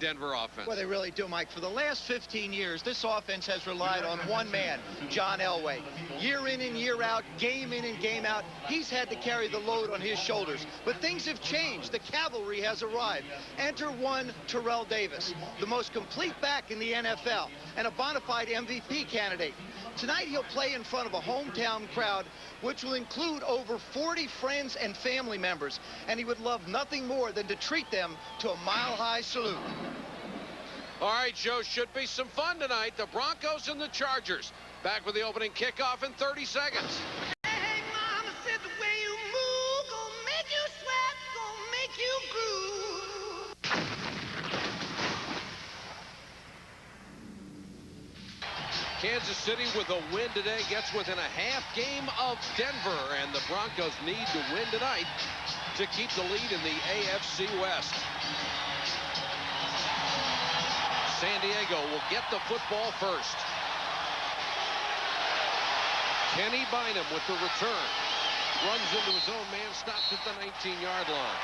Denver offense. Well, they really do, Mike. For the last 15 years, this offense has relied on one man, John Elway. Year in and year out, game in and game out, he's had to carry the load on his shoulders. But things have changed. The cavalry has arrived. Enter one Terrell Davis, the most complete back in the NFL, and a bona fide MVP candidate. Tonight, he'll play in front of a hometown crowd, which will include over 40 friends and family members, and he would love nothing more than to treat them to a mile-high salute. All right, Joe, should be some fun tonight. The Broncos and the Chargers. Back with the opening kickoff in 30 seconds. Hey, mama said the way you move gonna make you sweat, gonna make you groove. Kansas City with a win today gets within a half game of Denver, and the Broncos need to win tonight to keep the lead in the AFC West. San Diego will get the football first. Kenny Bynum with the return. Runs into his own man, stops at the 19-yard line.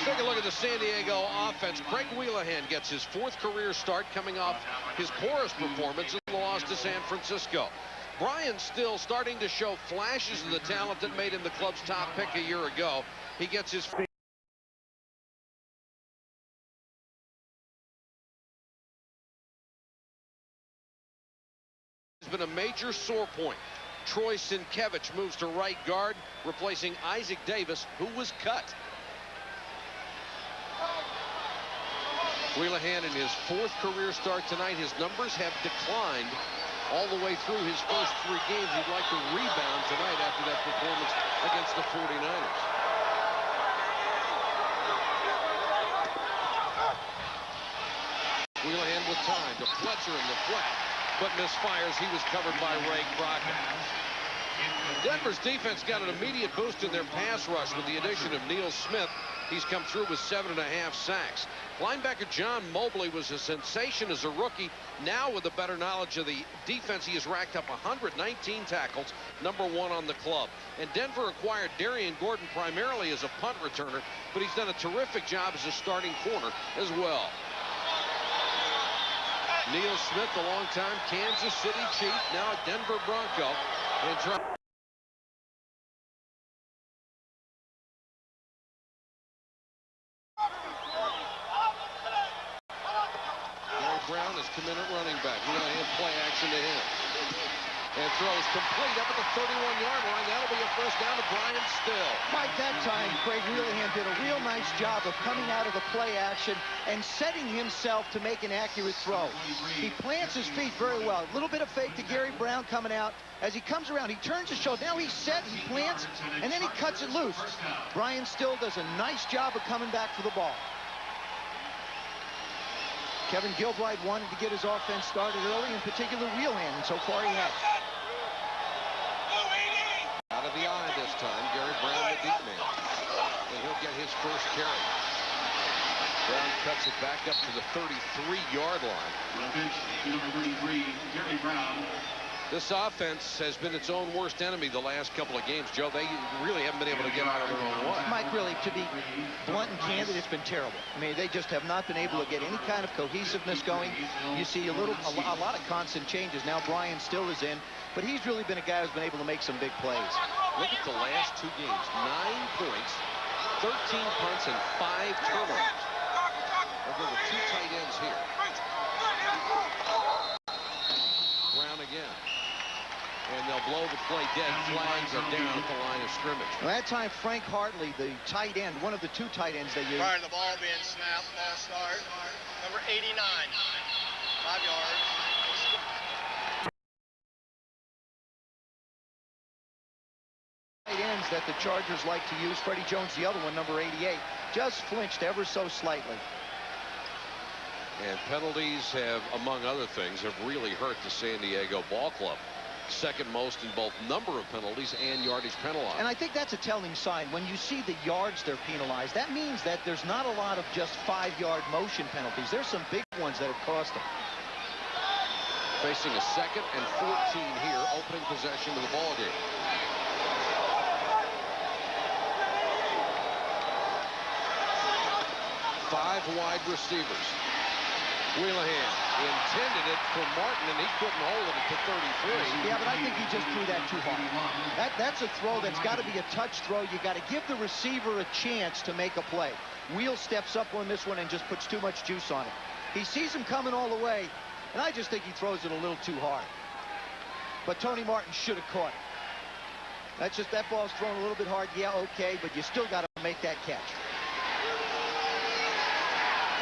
Take a look at the San Diego offense. Craig Wheelahan gets his 4th career start, coming off his poorest performance in the loss to San Francisco. Brian Still starting to show flashes of the talent that made him the club's top pick a year ago. He gets his feet. Has been a major sore point. Troy Sienkiewicz moves to right guard, replacing Isaac Davis, who was cut. Wheelahan in his 4th career start tonight. His numbers have declined all the way through his first 3 games. He'd like to rebound tonight after that performance against the 49ers. Wheelahan with time to Fletcher in the flat, but misfires. He was covered by Ray Crockett. Denver's defense got an immediate boost in their pass rush with the addition of Neil Smith. He's come through with 7.5 sacks. Linebacker John Mobley was a sensation as a rookie. Now, with a better knowledge of the defense, he has racked up 119 tackles, #1 on the club. And Denver acquired Darian Gordon primarily as a punt returner, but he's done a terrific job as a starting corner as well. Neil Smith, the longtime Kansas City Chief, now a Denver Bronco. And Brown has come in at running back. We don't have play action to him. And throws complete up at the 31-yard line. That'll be a first down to Brian Still. Mike, that time, Craig Wheelahan did a real nice job of coming out of the play action and setting himself to make an accurate throw. He plants his feet very well. A little bit of fake to Gary Brown coming out. As he comes around, he turns his shoulder. Now he's set, he plants, and then he cuts it loose. Brian Still does a nice job of coming back for the ball. Kevin Gilbride wanted to get his offense started early, in particular Wheelahan, and so far he has. Out of the eye this time, Gary Brown, the deep man. And he'll get his first carry. Brown cuts it back up to the 33-yard line. Gary Brown. This offense has been its own worst enemy the last couple of games, Joe. They really haven't been able to get out of their own way. Mike, really, to be blunt and candid, it's been terrible. I mean, they just have not been able to get any kind of cohesiveness going. You see a lot of constant changes. Now Brian Still is in, but he's really been a guy who's been able to make some big plays. Look at the last 2 games. 9 points, 13 punts, and 5 turnovers. Over the 2 tight ends here. Brown again. And they'll blow the play dead. Flags are down at the line of scrimmage. Well, that time, Frank Hartley, the tight end, one of the 2 tight ends they used. Prior to the ball being snapped, ball start. Number 89, 5 yards. Tight ends that the Chargers like to use. Freddie Jones, the other one, number 88, just flinched ever so slightly. And penalties have, among other things, have really hurt the San Diego Ball Club. Second most in both number of penalties and yardage penalized. And I think that's a telling sign. When you see the yards they're penalized, that means that there's not a lot of just 5-yard motion penalties. There's some big ones that have cost them. Facing a 2nd and 14 here, opening possession of the ball game. 5 wide receivers. Wheelahan intended it for Martin, and he couldn't hold it at the 33. Yeah, but I think he just threw that too hard. That's a throw that's got to be a touch throw. You got to give the receiver a chance to make a play. Wheel steps up on this one and just puts too much juice on it. He sees him coming all the way, and I just think he throws it a little too hard. But Tony Martin should have caught it. That ball's thrown a little bit hard. Yeah, okay, but you still got to make that catch.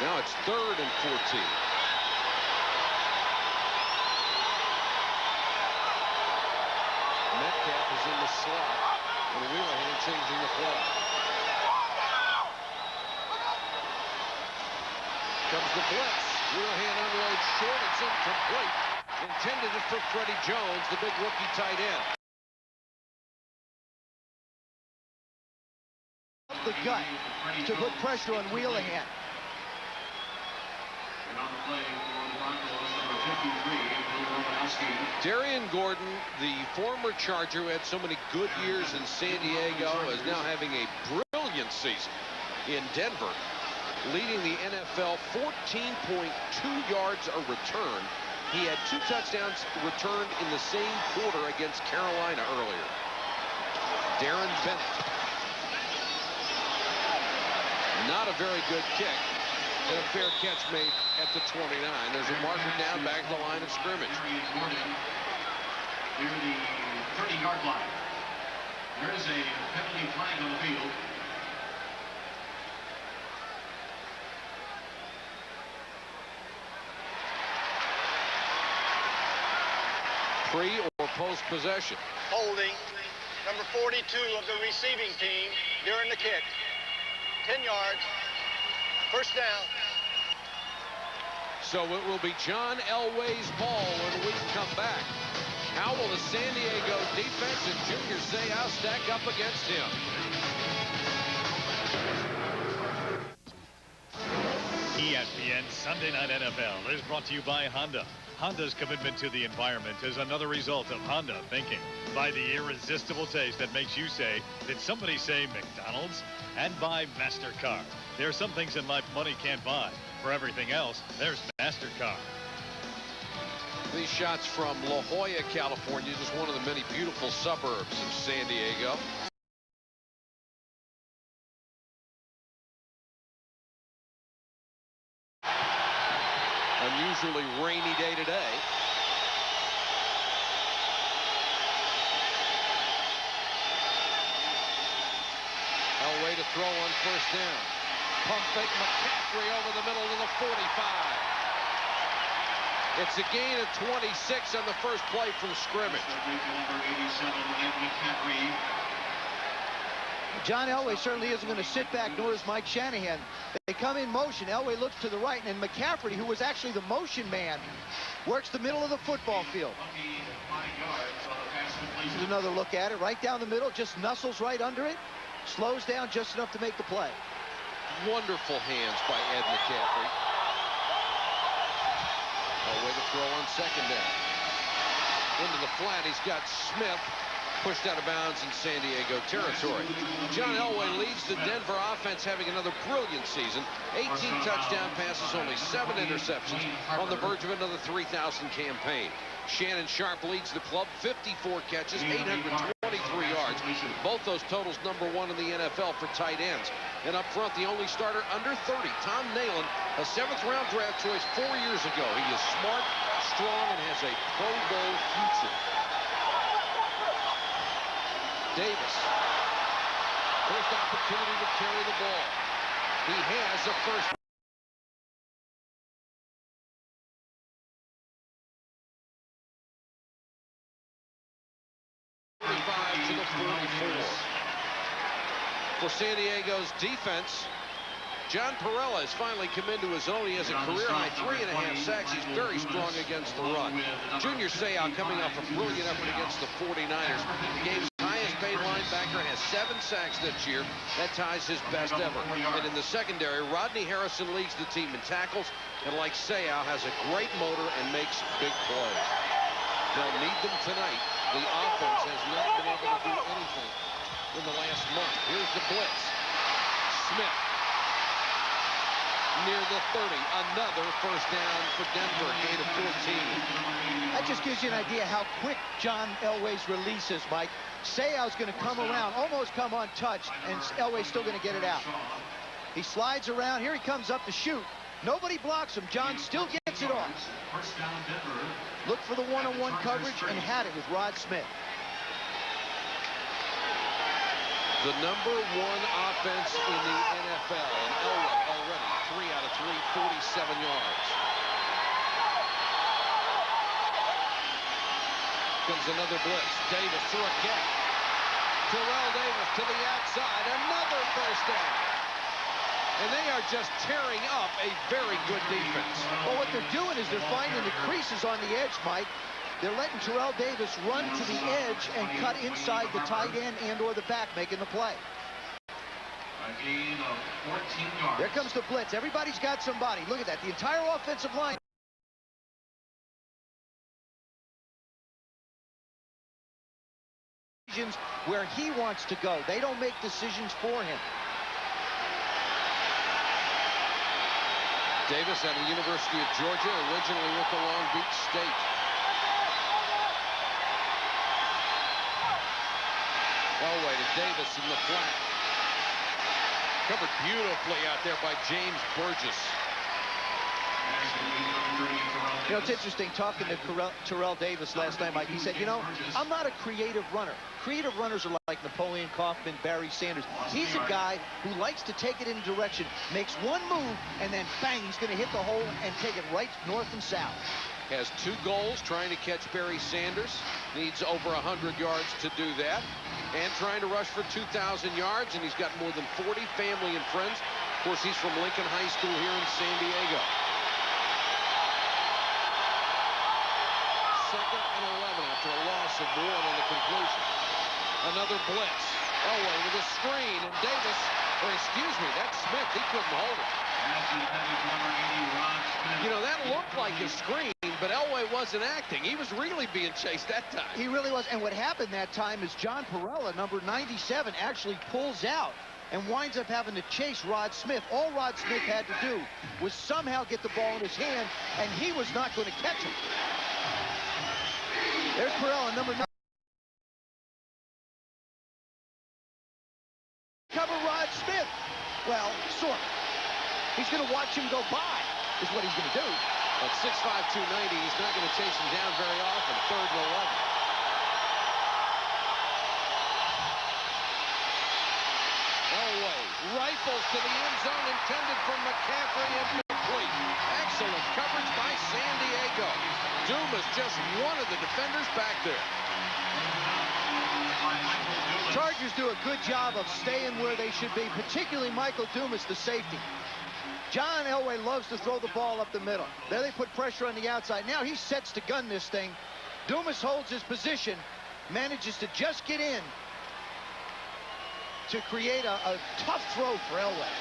Now it's 3rd and 14. Metcalf is in the slot, and Wheelahan changing the play. Comes the blitz. Wheelahan unloads short. It's incomplete. Intended it for Freddie Jones, the big rookie tight end. The gut to put pressure on Wheelahan. And on the play for the Broncos, number 53, Darian Gordon, the former Charger who had so many good years in San Diego, is now having a brilliant season in Denver, leading the NFL 14.2 yards a return. He had 2 touchdowns returned in the same quarter against Carolina earlier. Darren Bennett. Not a very good kick. And a fair catch made at the 29. There's a marker down back to the line of scrimmage. Near the 30-yard line. There is a penalty flag on the field. Pre or post possession. Holding number 42 of the receiving team during the kick. 10 yards. First down. So it will be John Elway's ball when we come back. How will the San Diego defense and Junior Seau stack up against him? ESPN Sunday Night NFL is brought to you by Honda. Honda's commitment to the environment is another result of Honda thinking. By the irresistible taste that makes you say, did somebody say McDonald's? And by MasterCard. There are some things in life money can't buy. For everything else, there's MasterCard. These shots from La Jolla, California, just one of the many beautiful suburbs of San Diego. Unusually rainy day today. Elway to throw on first down. Pump fake McCaffrey over the middle to the 45. It's a gain of 26 on the first play from scrimmage. John Elway certainly isn't going to sit back, nor is Mike Shanahan. They come in motion. Elway looks to the right, and McCaffrey, who was actually the motion man, works the middle of the football field. This is another look at it. Right down the middle, just nuzzles right under it. Slows down just enough to make the play. Wonderful hands by Ed McCaffrey. Elway to throw on second down. Into the flat, he's got Smith pushed out of bounds in San Diego territory. John Elway leads the Denver offense, having another brilliant season. 18 touchdown passes, only 7 interceptions, on the verge of another 3,000 campaign. Shannon Sharp leads the club, 54 catches, 823 yards. Both those totals #1 in the NFL for tight ends. And up front, the only starter under 30, Tom Nalen, a 7th-round draft choice 4 years ago. He is smart, strong, and has a Pro Bowl future. Davis. First opportunity to carry the ball. He has a first. To the 44. For San Diego's defense, John Perella has finally come into his own. He has a career-high 3.5 sacks. He's very strong against the run. Junior Seau coming off a brilliant effort against the 49ers. The game's highest-paid linebacker has 7 sacks this year. That ties his best ever. And in the secondary, Rodney Harrison leads the team in tackles, and like Seau, has a great motor and makes big plays. They'll need them tonight. The offense has not been able to do anything in the last month. Here's the blitz. Smith. near the 30. Another first down for Denver. Gain of 14. That just gives you an idea how quick John Elway's release is, Mike. Sayow's going to come around, almost come untouched, and Elway's still going to get it out. He slides around. Here he comes up to shoot. Nobody blocks him. John still gets it off. Look for the one-on-one coverage and had it with Rod Smith. The #1 offense in the NFL. And Elway already 3 out of 3, 47 yards. Comes another blitz. Davis through a gap. Terrell Davis to the outside. Another first down. And they are just tearing up a very good defense. Well, what they're doing is they're finding the creases on the edge, Mike. They're letting Terrell Davis run to the edge and cut inside the tight end and or the back, making the play. A gain of 14 yards. There comes the blitz. Everybody's got somebody. Look at that. The entire offensive line. Where he wants to go. They don't make decisions for him. Davis out of the University of Georgia, originally with the Long Beach State. Elway to Davis in the flat. Covered beautifully out there by James Burgess. You know, it's interesting talking to Terrell Davis last night, Mike. He said, you know, I'm not a creative runner. Creative runners are like Napoleon Kaufman, Barry Sanders. He's a guy who likes to take it in a direction, makes one move, and then bang, he's going to hit the hole and take it right north and south. Has 2 goals trying to catch Barry Sanders. Needs over 100 yards to do that. And trying to rush for 2,000 yards, and he's got more than 40 family and friends. Of course, he's from Lincoln High School here in San Diego. 2nd and 11 after a loss of 1 on the conclusion. Another blitz. Elway with a screen, and Davis, or excuse me, that's Smith. He couldn't hold it. You know, that looked like a screen, but Elway wasn't acting. He was really being chased that time. He really was. And what happened that time is John Perella, number 97, actually pulls out and winds up having to chase Rod Smith. All Rod Smith had to do was somehow get the ball in his hand, and he was not going to catch him. There's Perella, number 9. Cover Rod Smith. Well, sort of. He's going to watch him go by, is what he's going to do. At 6'5", 290, he's not going to chase him down very often. 3rd and 11. Elway rifles to the end zone, intended for McCaffrey, incomplete. Excellent coverage by San Diego. Dumas just one of the defenders back there. Chargers do a good job of staying where they should be, particularly Michael Dumas, the safety. John Elway loves to throw the ball up the middle. There they put pressure on the outside. Now he sets to gun this thing. Dumas holds his position, manages to just get in to create a tough throw for Elway.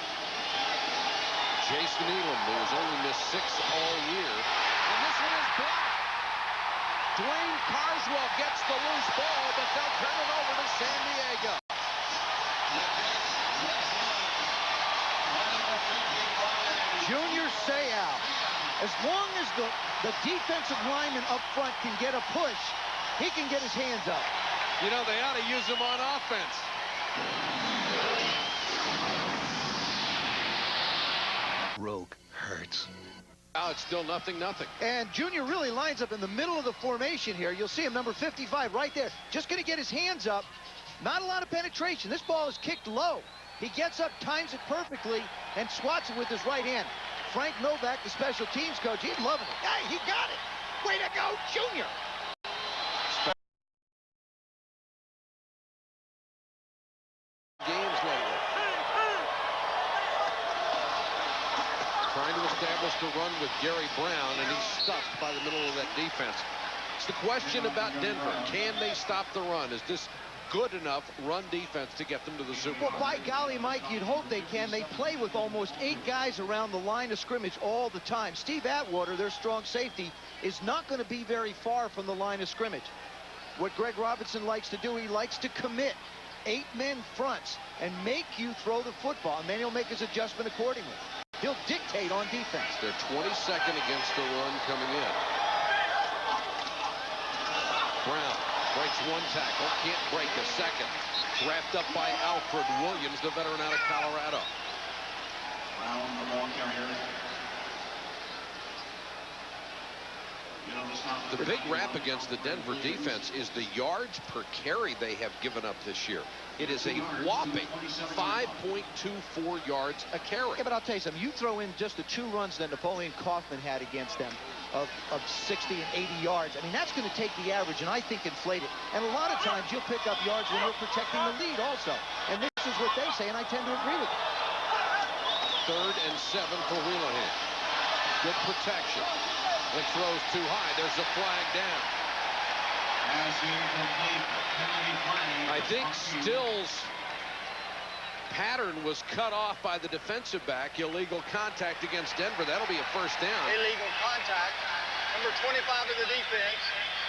Jason Elam, who has only missed 6 all year. And this one is blocked. Dwayne Carswell gets the loose ball, but they'll turn it over to San Diego. Junior Seau. As long as the defensive lineman up front can get a push, he can get his hands up. You know, they ought to use him on offense. Rogue hurts. Now it's still 0-0. And Junior really lines up in the middle of the formation here. You'll see him, number 55, right there. Just going to get his hands up. Not a lot of penetration. This ball is kicked low. He gets up, times it perfectly, and swats it with his right hand. Frank Novak, the special teams coach, he's loving it. Hey, he got it. Way to go, Junior. Games lately. Trying to establish the run with Gary Brown, and he's stuffed by the middle of that defense. It's the question about Denver. Can they stop the run? Is this good enough run defense to get them to the Super Bowl? Well, by golly, Mike, you'd hope they can. They play with almost 8 guys around the line of scrimmage all the time. Steve Atwater, their strong safety, is not going to be very far from the line of scrimmage. What Greg Robinson likes to do, he likes to commit 8 men fronts and make you throw the football, and then he'll make his adjustment accordingly. He'll dictate on defense. They're 22nd against the run coming in. Brown breaks one tackle, can't break the second. Wrapped up by Alfred Williams, the veteran out of Colorado. The big rap against the Denver defense is the yards per carry they have given up this year. It is a whopping 5.24 yards a carry. Yeah, but I'll tell you something. You throw in just the 2 runs that Napoleon Kaufman had against them of 60 and 80 yards. I mean, that's going to take the average and I think inflate it. And a lot of times you'll pick up yards when you're protecting the lead also. And this is what they say, and I tend to agree with them. 3rd and 7 for Wheelahan. Good protection. It throws too high. There's a flag down. I think Still's pattern was cut off by the defensive back. Illegal contact against Denver. That'll be a first down. Illegal contact. Number 25 of the defense.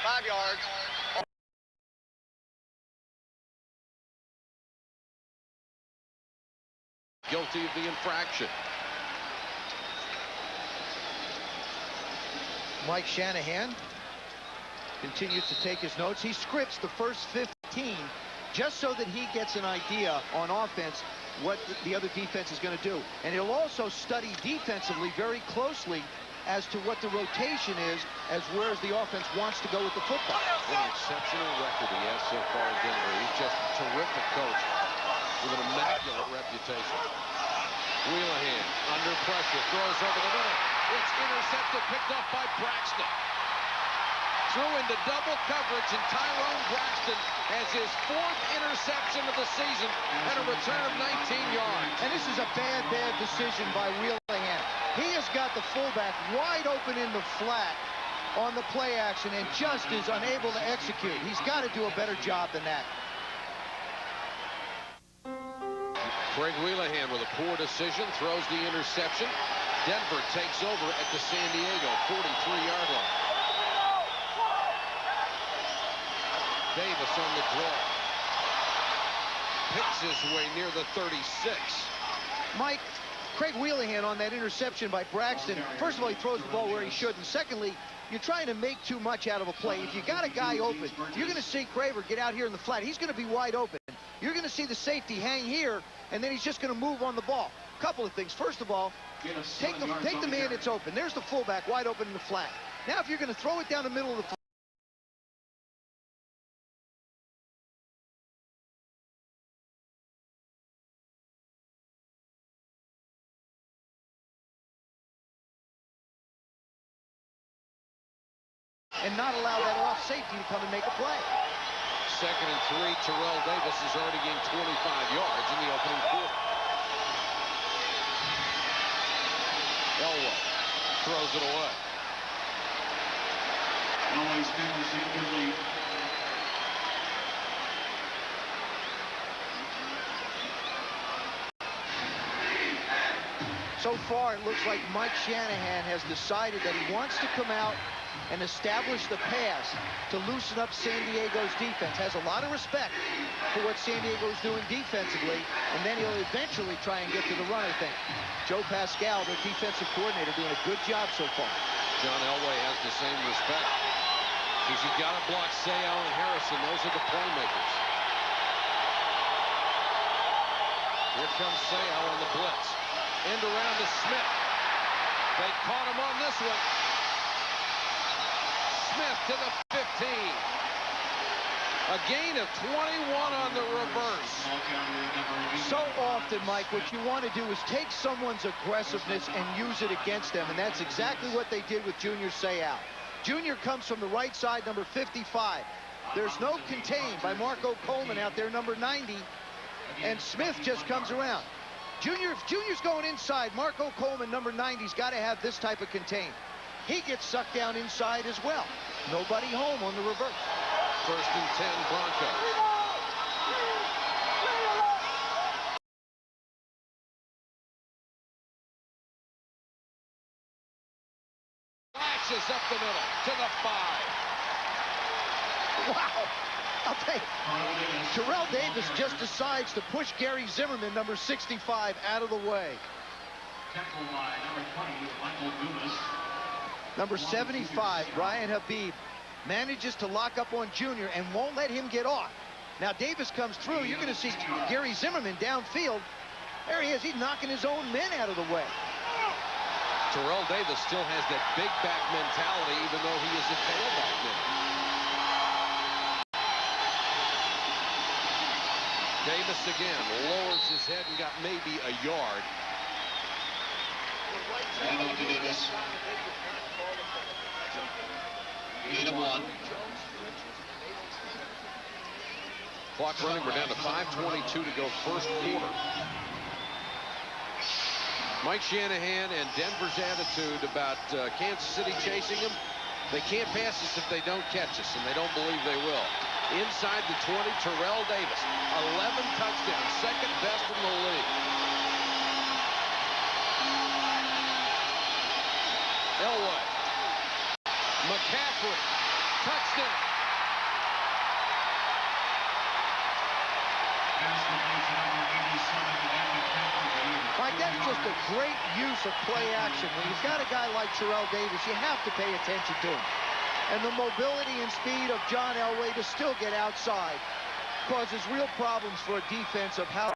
5 yards. Guilty of the infraction. Mike Shanahan continues to take his notes. He scripts the first 15 just so that he gets an idea on offense what the other defense is going to do. And he'll also study defensively very closely as to what the rotation is, as where the offense wants to go with the football. What an exceptional record he has so far in Denver. He's just a terrific coach with an immaculate reputation. Wheelahan under pressure, throws over the middle. It's intercepted, picked up by Braxton. Threw into double coverage, and Tyrone Braxton has his 4th interception of the season and a return of 19 yards. And this is a bad decision by Wheelahan. He has got the fullback wide open in the flat on the play action and just is unable to execute. He's got to do a better job than that. Craig Wheelahan with a poor decision, throws the interception. Denver takes over at the San Diego 43-yard line. Davis on the draw. Picks his way near the 36. Mike, Craig Wheelahan on that interception by Braxton. First of all, he throws the ball where he should. And secondly, you're trying to make too much out of a play. If you got a guy open, you're going to see Craver get out here in the flat. He's going to be wide open. You're going to see the safety hang here, and then he's just going to move on the ball. Couple of things. First of all, take the man that's open. There's the fullback wide open in the flat. Now, if you're going to throw it down the middle of the flat, and not allow that off safety to come and make a play. 2nd and 3. Terrell Davis has already gained 25 yards in the opening quarter. Elway throws it away. Elway's been received. So far, it looks like Mike Shanahan has decided that he wants to come out and establish the pass to loosen up San Diego's defense. Has a lot of respect for what San Diego is doing defensively, and then he'll eventually try and get to the run, I think. Joe Pascal, their defensive coordinator, doing a good job so far. John Elway has the same respect. Because you got to block Seau and Harrison. Those are the playmakers. Here comes Seau on the blitz. End around to Smith. They caught him on this one. Smith to the 15. A gain of 21 on the reverse. So often, Mike, what you want to do is take someone's aggressiveness and use it against them, and that's exactly what they did with Junior Seau. Junior comes from the right side, number 55. There's no contain by Marco Coleman out there, number 90, and Smith just comes around. If Junior's going inside, Marco Coleman, number 90's got to have this type of contain. He gets sucked down inside as well. Nobody home on the reverse. 1st and 10 Broncos. Flashes up the middle to the 5. Wow. I'll tell you, Terrell Davis just decides to push Gary Zimmerman, number 65, out of the way. Tackle by number 20, Michael Dumas. Number 75, Brian Habib, manages to lock up on Junior and won't let him get off. Now Davis comes through. You're going to see Gary Zimmerman downfield. There he is. He's knocking his own men out of the way. Terrell Davis still has that big back mentality, even though he is a tailback now. Davis again lowers his head and got maybe a yard. Davis. Clock running. We're down to 5:22 to go first quarter. Mike Shanahan and Denver's attitude about Kansas City chasing them. They can't pass us if they don't catch us, and they don't believe they will. Inside the 20, Terrell Davis, 11 touchdowns, second best in the league. Elway, McCaffrey, touchdown. Mike, that's just a great use of play action. When you've got a guy like Terrell Davis, you have to pay attention to him. And the mobility and speed of John Elway to still get outside causes real problems for a defense of how.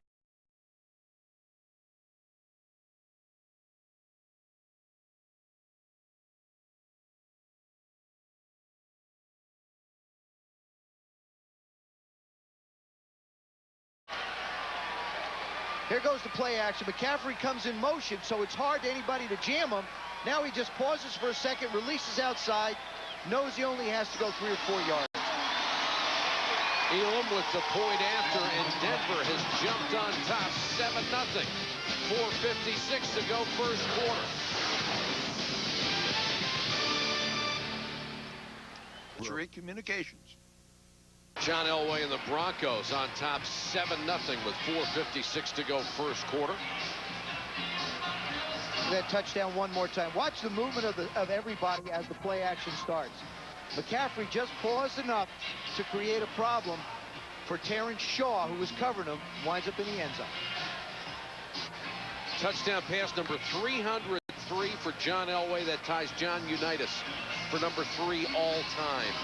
Here goes the play action. McCaffrey comes in motion, so it's hard to anybody to jam him. Now he just pauses for a second, releases outside, knows he only has to go 3 or 4 yards. Elam with the point after, and Denver has jumped on top 7-0. 4:56 to go first quarter. Communications. John Elway and the Broncos on top 7-0 with 4:56 to go first quarter. That touchdown one more time. Watch the movement of everybody as the play action starts. McCaffrey just paused enough to create a problem for Terrence Shaw, who was covering him, winds up in the end zone. Touchdown pass number 303 for John Elway. That ties John Unitas for number 3 all time.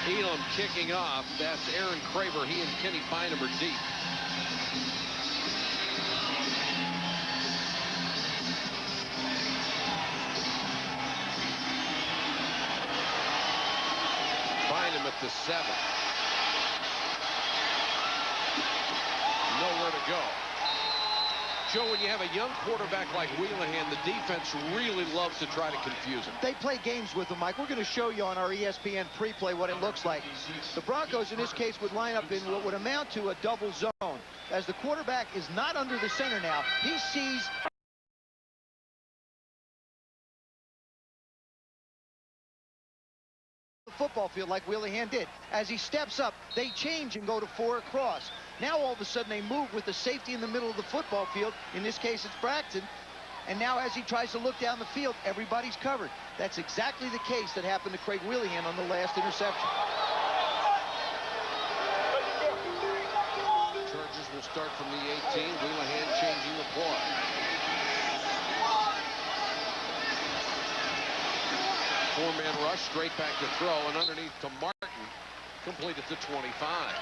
Elam kicking off. That's Aaron Craver. He and Kenny Bynum are deep. Bynum at the 7. Nowhere to go. Joe, when you have a young quarterback like Wheelahan, the defense really loves to try to confuse him. They play games with him, Mike. We're going to show you on our ESPN pre-play what it looks like. The Broncos, in this case, would line up in what would amount to a double zone. As the quarterback is not under the center now, he sees the football field like Wheelahan did. As he steps up, they change and go to 4 across. Now all of a sudden they move with the safety in the middle of the football field. In this case, it's Braxton. And now as he tries to look down the field, everybody's covered. That's exactly the case that happened to Craig Wheelahan on the last interception. Chargers will start from the 18. Wheelahan changing the play. Four-man rush, straight back to throw, and underneath to Martin, complete at the 25.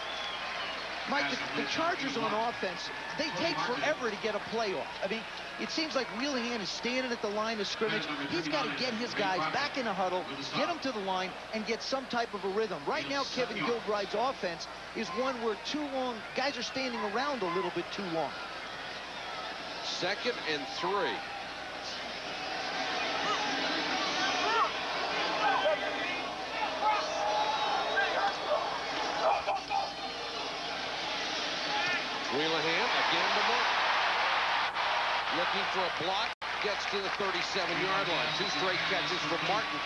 Mike, the Chargers on offense, they take forever to get a play off. I mean, it seems like Wheelahan is standing at the line of scrimmage. He's got to get his guys back in a huddle, get them to the line, and get some type of a rhythm. Right now, Kevin Gilbride's offense is one where too long, guys are standing around a little bit too long. 2nd and 3. Wheelahan again to Martin. Looking for a block. Gets to the 37-yard line. 2 straight catches for Martin.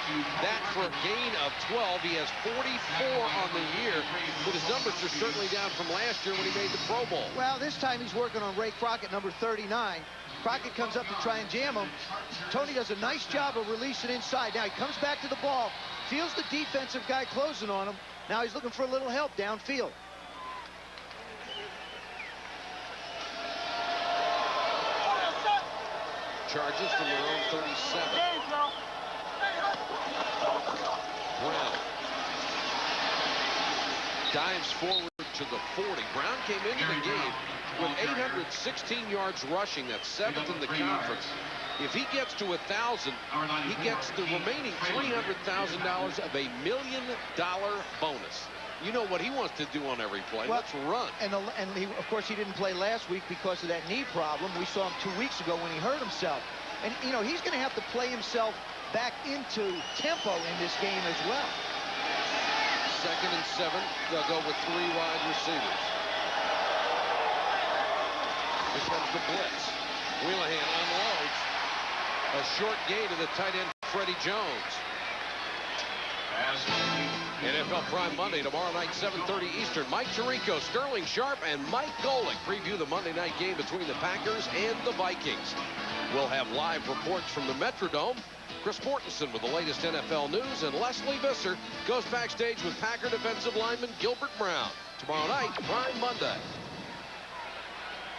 That for a gain of 12. He has 44 on the year, but his numbers are certainly down from last year when he made the Pro Bowl. Well, this time he's working on Ray Crockett, number 39. Crockett comes up to try and jam him. Tony does a nice job of releasing inside. Now he comes back to the ball, feels the defensive guy closing on him. Now he's looking for a little help downfield. charges from their own 37. Brown dives forward to the 40. Brown came into the game with 816 yards rushing. That's 7th in the conference. If he gets to 1,000, he gets the remaining $300,000 of $1 million bonus. You know what he wants to do on every play. Well, let's run. And of course, he didn't play last week because of that knee problem. We saw him 2 weeks ago when he hurt himself. And, you know, he's going to have to play himself back into tempo in this game as well. 2nd and 7. They'll go with 3 wide receivers. Here comes the blitz. Wheelahan unloads. A short gain to the tight end, Freddie Jones. NFL Prime Monday tomorrow night, 7:30 Eastern. Mike Tirico, Sterling Sharp, and Mike Golick preview the Monday night game between the Packers and the Vikings. We'll have live reports from the Metrodome. Chris Mortensen with the latest NFL news, and Leslie Visser goes backstage with Packer defensive lineman Gilbert Brown. Tomorrow night, Prime Monday.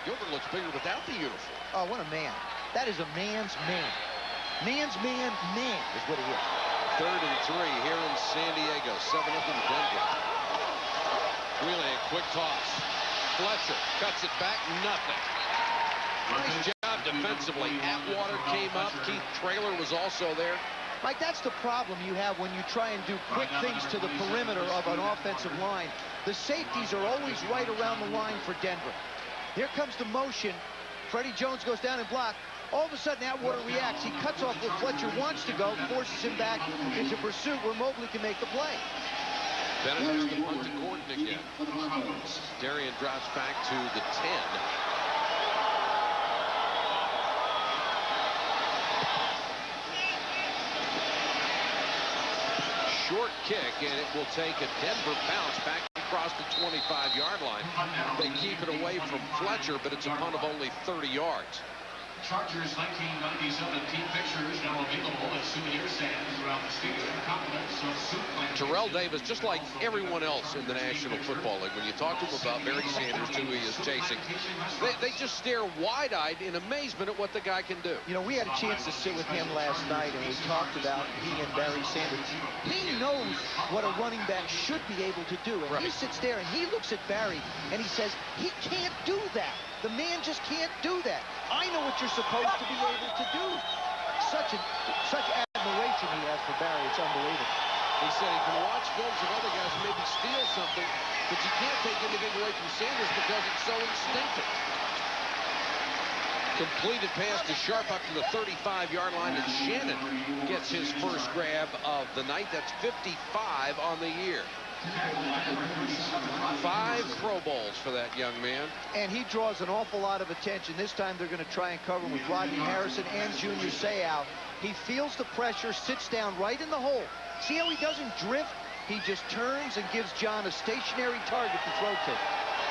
Gilbert looks bigger without the uniform. Oh, what a man. That is a man's man. Man's man is what he is. 3rd and 3 here in San Diego. 7 up in Denver. Wheeling, quick toss. Fletcher cuts it back. Nothing. Nice job defensively. Atwater came up. Keith Traylor was also there. Mike, that's the problem you have when you try and do quick things to the perimeter of an offensive line. The safeties are always right around the line for Denver. Here comes the motion. Freddie Jones goes down and block. All of a sudden, Atwater reacts. He cuts off where Fletcher wants to go, forces him back into pursuit where Mobley can make the play. Bennett has the punt to Gordon again. Darian drops back to the 10. Short kick, and it will take a Denver bounce back across the 25-yard line. They keep it away from Fletcher, but it's a punt of only 30 yards. Chargers 1997 team pictures now available at souvenir stands throughout the stadium. Compliments of Soup Land. Terrell Davis, just like everyone else in the National Football League, when you talk to him about Barry Sanders, who he is chasing, they just stare wide-eyed in amazement at what the guy can do. You know, we had a chance to sit with him last night, and we talked about he and Barry Sanders. He knows what a running back should be able to do, and he sits there and he looks at Barry and he says, he can't do that. The man just can't do that. I know what you're supposed to be able to do. Such admiration he has for Barry. It's unbelievable. He said he can watch films of other guys and maybe steal something, but you can't take anything away from Sanders because it's so instinctive. Completed pass to Sharp up to the 35-yard line, and Shannon gets his first grab of the night. That's 55 on the year. 5 Pro Bowls for that young man. And he draws an awful lot of attention. This time they're going to try and cover him with Rodney Harrison and Junior Seau. He feels the pressure, sits down right in the hole. See how he doesn't drift? He just turns and gives John a stationary target to throw to.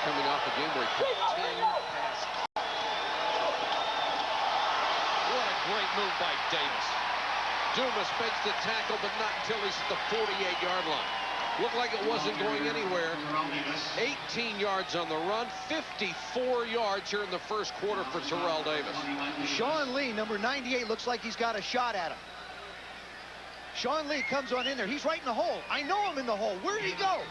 Coming off a game where he put 10 passes. What a great move by Davis. Dumas fakes the tackle, but not until he's at the 48-yard line. Looked like it wasn't going anywhere. 18 yards on the run, 54 yards here in the first quarter for Terrell Davis. Sean Lee, number 98, looks like he's got a shot at him. Sean Lee comes on in there. He's right in the hole. I know I'm in the hole. Where'd he go?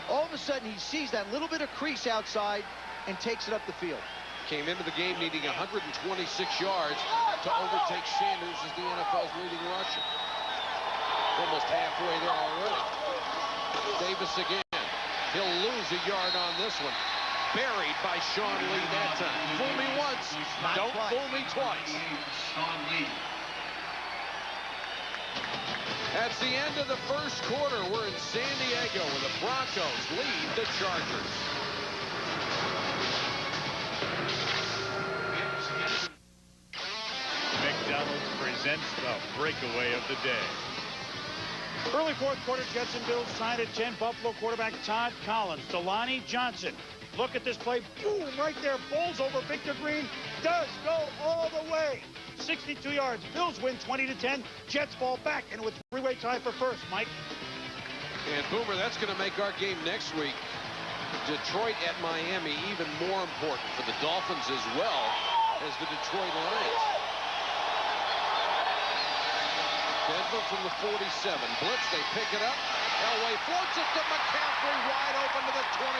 All of a sudden, he sees that little bit of crease outside and takes it up the field. Came into the game needing 126 yards to overtake Sanders as the NFL's leading rusher. Almost halfway there already. Davis again. He'll lose a yard on this one. Buried by Sean Lee that time. Fool me once, don't fool me twice. Sean Lee. That's the end of the first quarter. We're in San Diego where the Broncos lead the Chargers. McDonald's presents the breakaway of the day. Early fourth quarter, Jets and Bills tied at 10. Buffalo quarterback Todd Collins. Delani Johnson. Look at this play. Boom, right there. Bowls over Victor Green. Does go all the way. 62 yards. Bills win 20-10. Jets fall back and with three-way tie for first. Mike. And Boomer, that's going to make our game next week. Detroit at Miami even more important for the Dolphins as well as the Detroit Lions. cover from the 47. Blitz, they pick it up. Elway floats it to McCaffrey, wide open to the 21.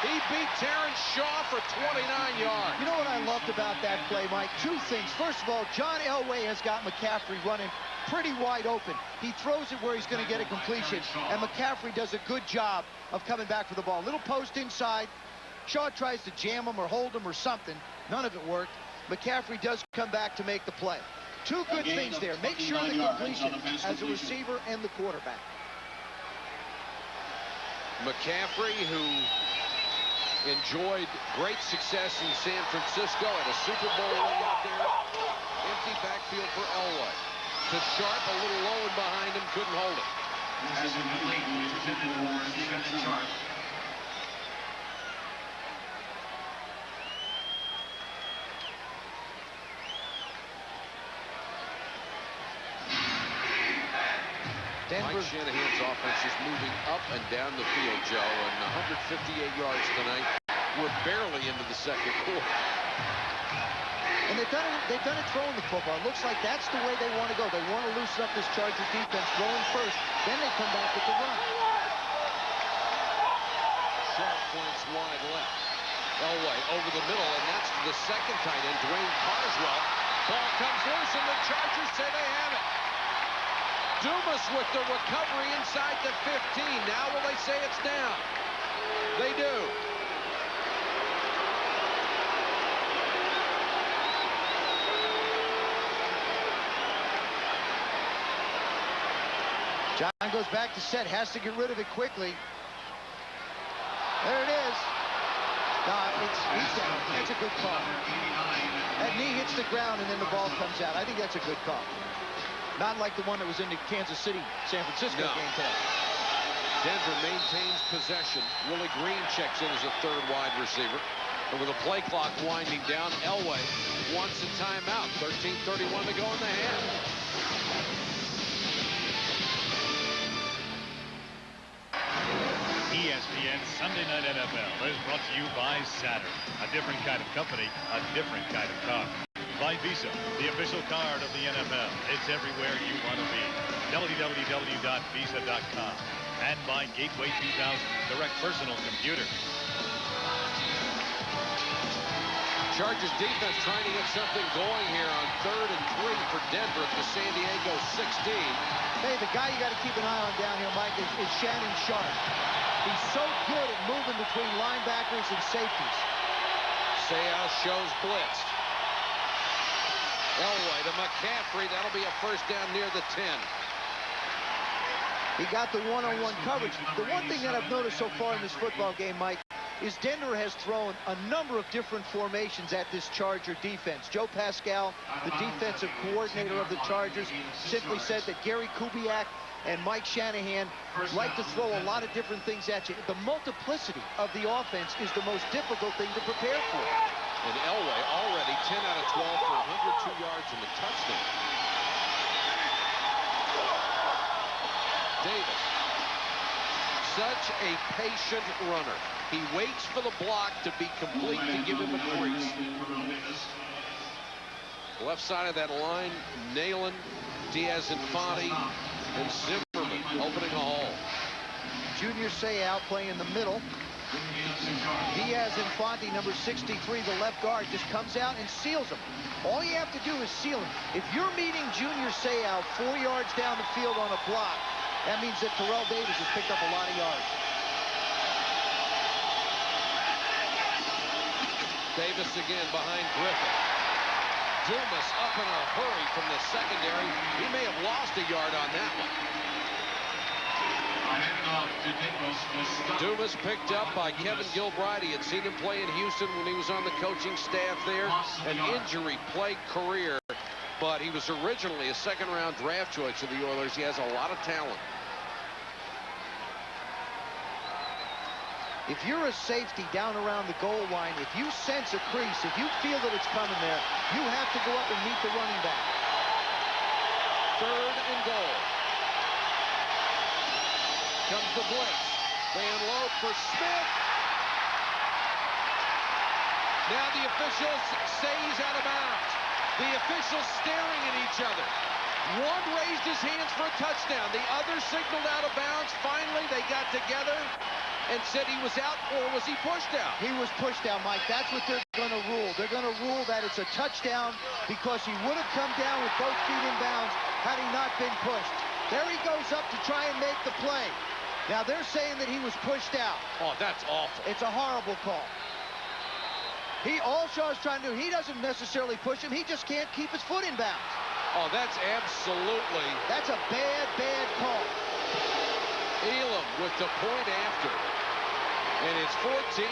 He beat Terrence Shaw for 29 yards. You know what I loved about that play, Mike? Two things. First of all, John Elway has got McCaffrey running pretty wide open. He throws it where he's going to get a completion, and McCaffrey does a good job of coming back for the ball. Little post inside. Shaw tries to jam him or hold him or something. None of it worked. McCaffrey does come back to make the play. Two good things there. Make sure the completion as a receiver and the quarterback. McCaffrey, who enjoyed great success in San Francisco at a Super Bowl ring out there. Empty backfield for Elway. To Sharp, a little low and behind him, couldn't hold it. Mike Shanahan's offense is moving up and down the field, Joe, and 158 yards tonight. We're barely into the second quarter. And they've done it throwing the football. It looks like that's the way they want to go. They want to loosen up this Chargers defense, throwing first, then they come back with the run. Sharp points wide left. Elway over the middle, and that's the second tight end, Dwayne Carswell. Ball comes loose, and the Chargers say they have it. Dumas with the recovery inside the 15. Now will they say it's down? They do. John goes back to set, has to get rid of it quickly. There it is. No, he's down. That's a good call. That knee hits the ground and then the ball comes out. I think that's a good call. Not like the one that was in the Kansas City, San Francisco game today. Denver maintains possession. Willie Green checks in as a third wide receiver. And with the play clock winding down, Elway wants a timeout. 13:31 to go in the half. ESPN Sunday Night NFL is brought to you by Saturn. A different kind of company, a different kind of car. By Visa, the official card of the NFL. It's everywhere you want to be. www.visa.com. And by Gateway 2000, direct personal computer. Chargers defense trying to get something going here on 3rd and 3 for Denver at the San Diego 16. Hey, the guy you got to keep an eye on down here, Mike, is Shannon Sharp. He's so good at moving between linebackers and safeties. Sayas shows blitz. Elway to McCaffrey. That'll be a first down near the 10. He got the one-on-one coverage. The one thing that I've noticed so far in this football game, Mike, is Denver has thrown a number of different formations at this Charger defense. Joe Pascal, the defensive coordinator of the Chargers, simply said that Gary Kubiak and Mike Shanahan like to throw a lot of different things at you. The multiplicity of the offense is the most difficult thing to prepare for. And Elway already 10 out of 12 for 102 yards and a touchdown. Davis, such a patient runner. He waits for the block to be complete to give him a crease. Left side of that line, Nalen, Diaz-Infante, and Zimmerman opening a hole. Junior Seau playing in the middle. Diaz-Infante, number 63, the left guard, just comes out and seals him. All you have to do is seal him. If you're meeting Junior Seau 4 yards down the field on a block, that means that Terrell Davis has picked up a lot of yards. Davis again behind Griffin. Dumas up in a hurry from the secondary. He may have lost a yard on that one. Dumas picked up by Kevin Gilbride. He had seen him play in Houston when he was on the coaching staff there. An injury-plagued career, but he was originally a second-round draft choice of the Oilers. He has a lot of talent. If you're a safety down around the goal line, if you sense a crease, if you feel that it's coming there, you have to go up and meet the running back. 3rd and goal. Comes the blitz. They unload for Smith. Now the officials say he's out of bounds. The officials staring at each other. One raised his hands for a touchdown. The other signaled out of bounds. Finally, they got together and said he was out, or was he pushed out? He was pushed out, Mike. That's what they're going to rule. They're going to rule that it's a touchdown because he would have come down with both feet in bounds had he not been pushed. There he goes up to try and make the play. Now, they're saying that he was pushed out. Oh, that's awful. It's a horrible call. All Shaw's trying to do, he doesn't necessarily push him. He just can't keep his foot in bounds. Oh, that's absolutely... That's a bad, bad call. Elam with the point after. And it's 14-0.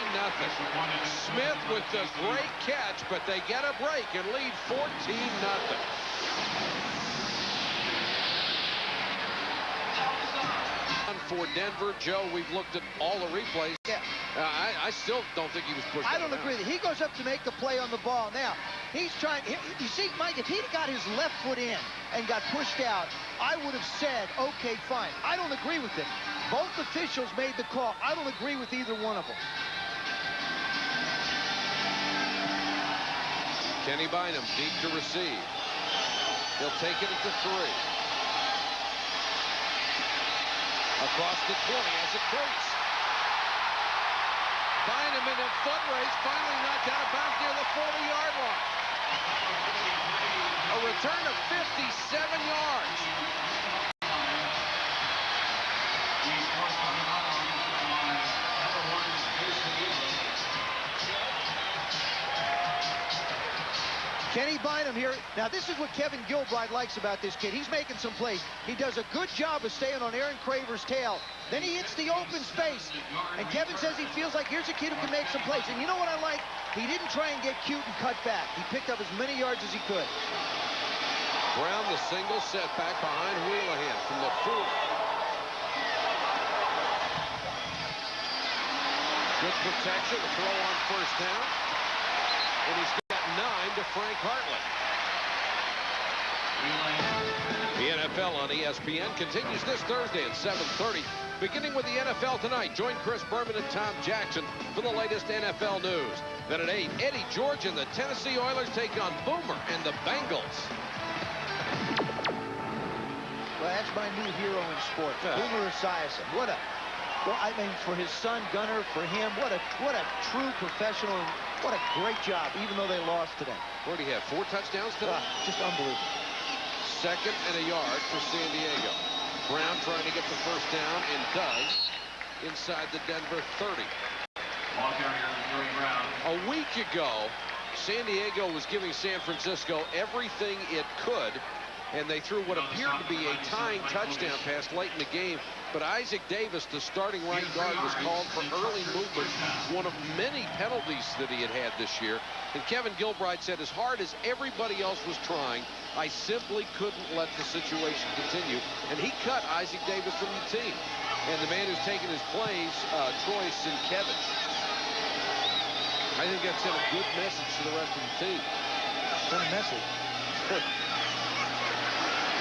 Smith with the great catch, but they get a break and lead 14-0. For Denver, Joe, we've looked at all the replays. Yeah. I still don't think he was pushed out. I don't agree. He goes up to make the play on the ball. Now, he's trying. You see, Mike, if he'd got his left foot in and got pushed out, I would have said, okay, fine. I don't agree with it. Both officials made the call. I don't agree with either one of them. Kenny Bynum deep to receive. He'll take it at the 3. Across the 20 as a crease. Bynum in a foot race, finally knocked out of bounds near the 40-yard line. A return of 57 yards. Kenny Bynum here. Now, this is what Kevin Gilbride likes about this kid. He's making some plays. He does a good job of staying on Aaron Craver's tail. Then he hits the open space. And Kevin says he feels like here's a kid who can make some plays. And you know what I like? He didn't try and get cute and cut back. He picked up as many yards as he could. Brown the single setback behind Wheelahan from the 4. Good protection, a throw on first down. And he's got 9 to Frank Hartley. The NFL on ESPN continues this Thursday at 7:30. Beginning with the NFL tonight, join Chris Berman and Tom Jackson for the latest NFL news. Then at 8, Eddie George and the Tennessee Oilers take on Boomer and the Bengals. Well, that's my new hero in sports, Boomer Esiason. Well, I mean, for his son Gunnar, for him, what a true professional, and what a great job, even though they lost today. What do you have, 4 touchdowns today? Just unbelievable. 2nd and a yard for San Diego. Brown trying to get the first down and does inside the Denver 30. A week ago, San Diego was giving San Francisco everything it could, and they threw what appeared to be a tying touchdown pass late in the game. But Isaac Davis, the starting right guard, was called for early movement, one of many penalties that he had this year. And Kevin Gilbride said, as hard as everybody else was trying, I simply couldn't let the situation continue. And he cut Isaac Davis from the team. And the man who's taken his place, Troy Sienkiewicz. I think that sent a good message to the rest of the team. What a message.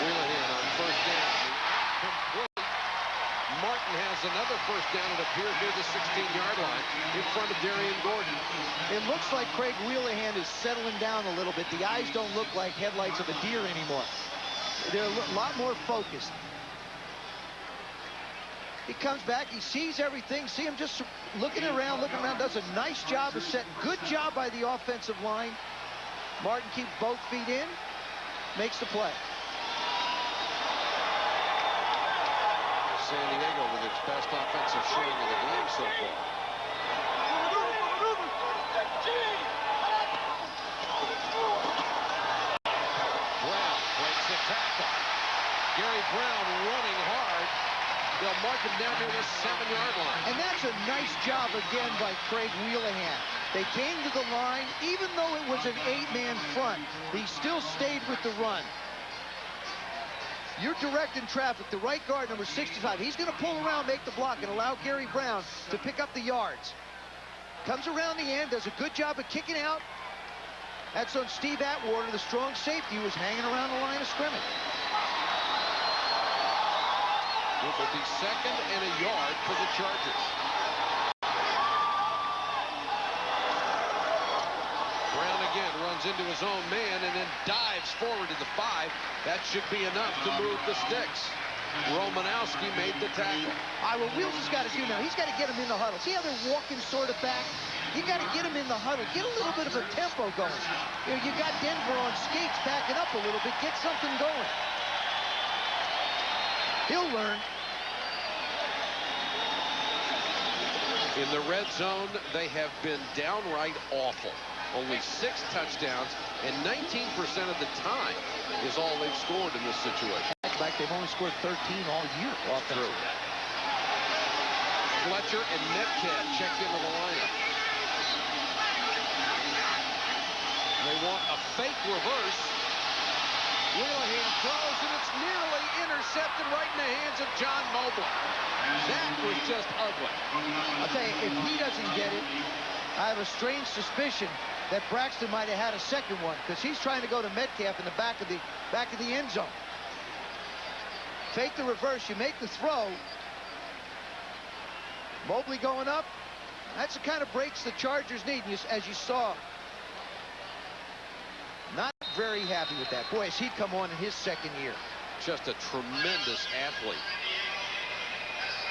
Wheelahan on first down. Complete. Martin has another first down. It appears near the 16-yard line in front of Darian Gordon. It looks like Craig Wheelahan is settling down a little bit. The eyes don't look like headlights of a deer anymore. They're a lot more focused. He comes back, he sees everything, see him just looking around, does a nice job of setting. Good job by the offensive line. Martin keeps both feet in, makes the play. San Diego with its best offensive showing of the game so far. Brown breaks the tackle. Gary Brown running hard. They'll mark him down near the 7-yard line. And that's a nice job again by Craig Wheelahan. They came to the line, even though it was an 8-man front, he still stayed with the run. You're directing traffic. The right guard, number 65, he's going to pull around, make the block, and allow Gary Brown to pick up the yards. Comes around the end, does a good job of kicking out. That's on Steve Atwater, the strong safety, who was hanging around the line of scrimmage. It will be 2nd and a yard for the Chargers. Brown again runs runs into his own man and then dives forward to the 5. That should be enough to move the sticks. Romanowski made the tackle. All right, what Wheels has got to do now, he's got to get him in the huddle. See how they're walking sort of back? You got to get him in the huddle. Get a little bit of a tempo going. You know, you got Denver on skates backing up a little bit. Get something going. He'll learn. In the red zone, they have been downright awful. Only 6 touchdowns, and 19% of the time is all they've scored in this situation. In fact, they've only scored 13 all year. True. Fletcher and Metcalf checked into the lineup. They want a fake reverse. Wheelahan throws, and it's nearly intercepted right in the hands of John Mobley. That was just ugly. I'll tell you, if he doesn't get it, I have a strange suspicion that Braxton might have had a second one, because he's trying to go to Metcalf in the back of the end zone. Fake the reverse, you make the throw. Mobley going up. That's the kind of breaks the Chargers need, as you saw. Not very happy with that. Boy, has he come on in his second year. Just a tremendous athlete.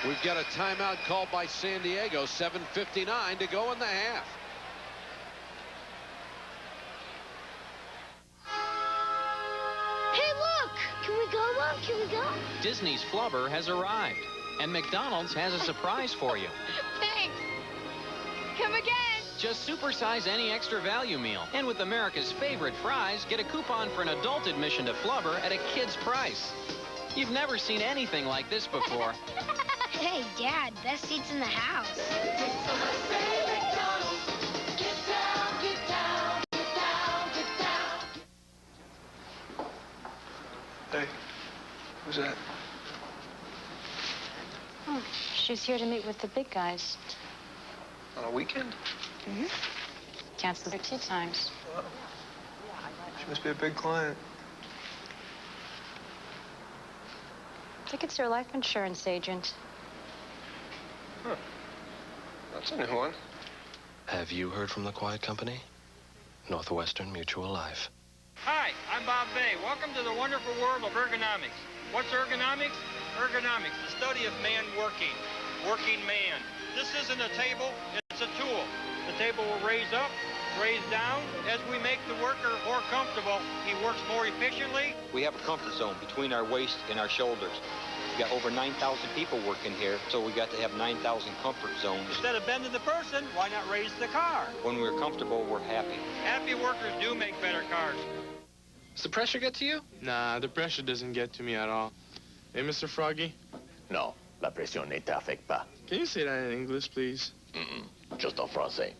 We've got a timeout called by San Diego. 7:59 to go in the half. Hey, look! Can we go, Mom? Can we go? Disney's Flubber has arrived, and McDonald's has a surprise for you. Thanks. Come again. Just supersize any extra value meal. And with America's favorite fries, get a coupon for an adult admission to Flubber at a kid's price. You've never seen anything like this before. Hey, Dad, best seats in the house. Hey, who's that? Oh, she's here to meet with the big guys. On a weekend? Mm-hmm. Cancel their tea times. Wow. She must be a big client. I think it's her life insurance agent. Huh. That's a new one. Have you heard from the Quiet Company? Northwestern Mutual Life. Hi, I'm Bob Bay. Welcome to the wonderful world of ergonomics. What's ergonomics? Ergonomics, the study of man working man. This isn't a table, it's a tool. The table will raise up, raise down. As we make the worker more comfortable, he works more efficiently. We have a comfort zone between our waist and our shoulders. We got over 9,000 people working here, so we got to have 9,000 comfort zones. Instead of bending the person, why not raise the car? When we're comfortable, we're happy. Happy workers do make better cars. Does the pressure get to you? Nah, the pressure doesn't get to me at all. Hey, Mr. Froggy? No, la pression ne t'affecte pas. Can you say that in English, please? Just en français.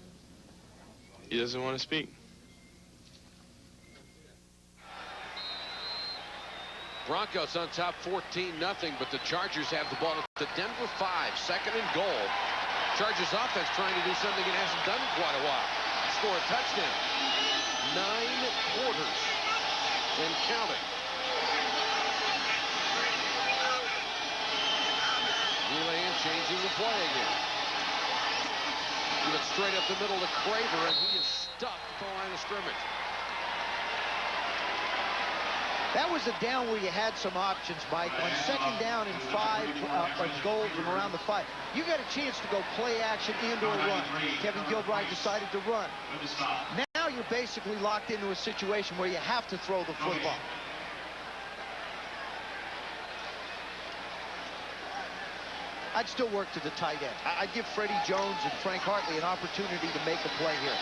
He doesn't want to speak. Broncos on top 14-0, but the Chargers have the ball at the Denver 5, second and goal. Chargers offense trying to do something it hasn't done in quite a while. Score a touchdown. 9 quarters and counting. Wheelahan changing the play again. Give it straight up the middle to Craver, and he is stuck at the line of scrimmage. That was a down where you had some options, Mike. On second down and 5 goal from around the 5. You got a chance to go play action and or run. Kevin Gilbride decided to run. Now you're basically locked into a situation where you have to throw the football. I'd still work to the tight end. I'd give Freddie Jones and Frank Hartley an opportunity to make a play here.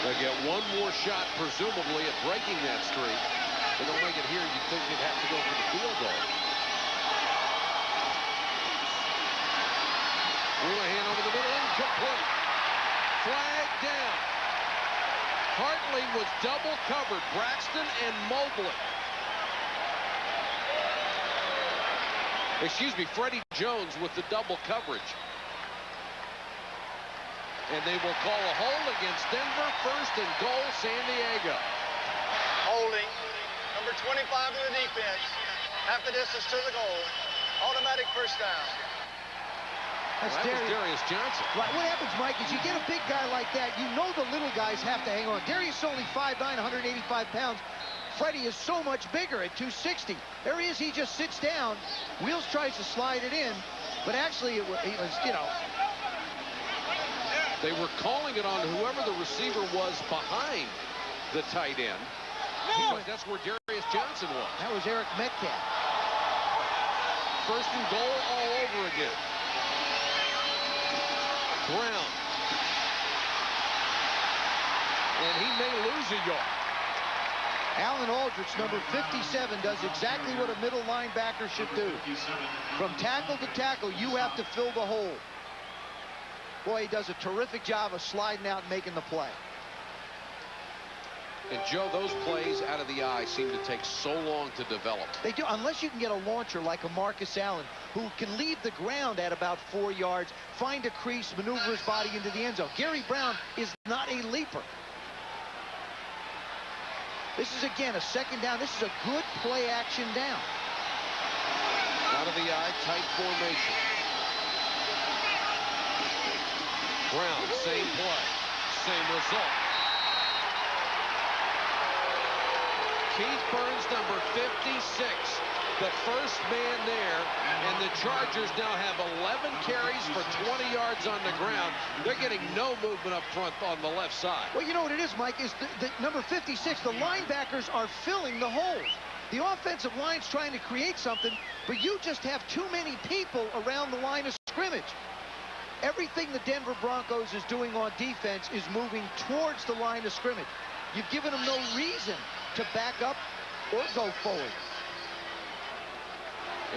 They'll get one more shot, presumably, at breaking that streak. If they don't make it here, you'd think they'd have to go for the field goal. Wheelahan over the middle, incomplete. Flag down. Hartley was double covered, Braxton and Mobley. Excuse me, Freddie Jones with the double coverage. And they will call a hold against Denver. First and goal, San Diego. Holding. Number 25 of the defense. Half the distance to the goal. Automatic first down. Well, that was Darius Johnson. Right. What happens, Mike, is you get a big guy like that, you know the little guys have to hang on. Darius is only 5'9", 185 pounds. Freddie is so much bigger at 260. There he is. He just sits down. Wheels tries to slide it in, but actually it was, you know. They were calling it on whoever the receiver was behind the tight end. That's where Darius Johnson was. That was Eric Metcalf. First and goal all over again. Brown. And he may lose a yard. Alan Aldrich, number 57, does exactly what a middle linebacker should do. From tackle to tackle, you have to fill the hole. Boy, he does a terrific job of sliding out and making the play. And, Joe, those plays out of the eye seem to take so long to develop. They do, unless you can get a launcher like a Marcus Allen, who can leave the ground at about 4 yards, find a crease, maneuver his body into the end zone. Gary Brown is not a leaper. This is, again, a second down. This is a good play-action down. Out of the eye, tight formation. Brown, same play, same result. Keith Burns, number 56, the first man there, and the Chargers now have 11 carries for 20 yards on the ground. They're getting no movement up front on the left side. Well, you know what it is, Mike, is the number 56, the linebackers are filling the holes. The offensive line's trying to create something, but you just have too many people around the line of scrimmage. Everything the Denver Broncos is doing on defense is moving towards the line of scrimmage. You've given them no reason to back up or go forward.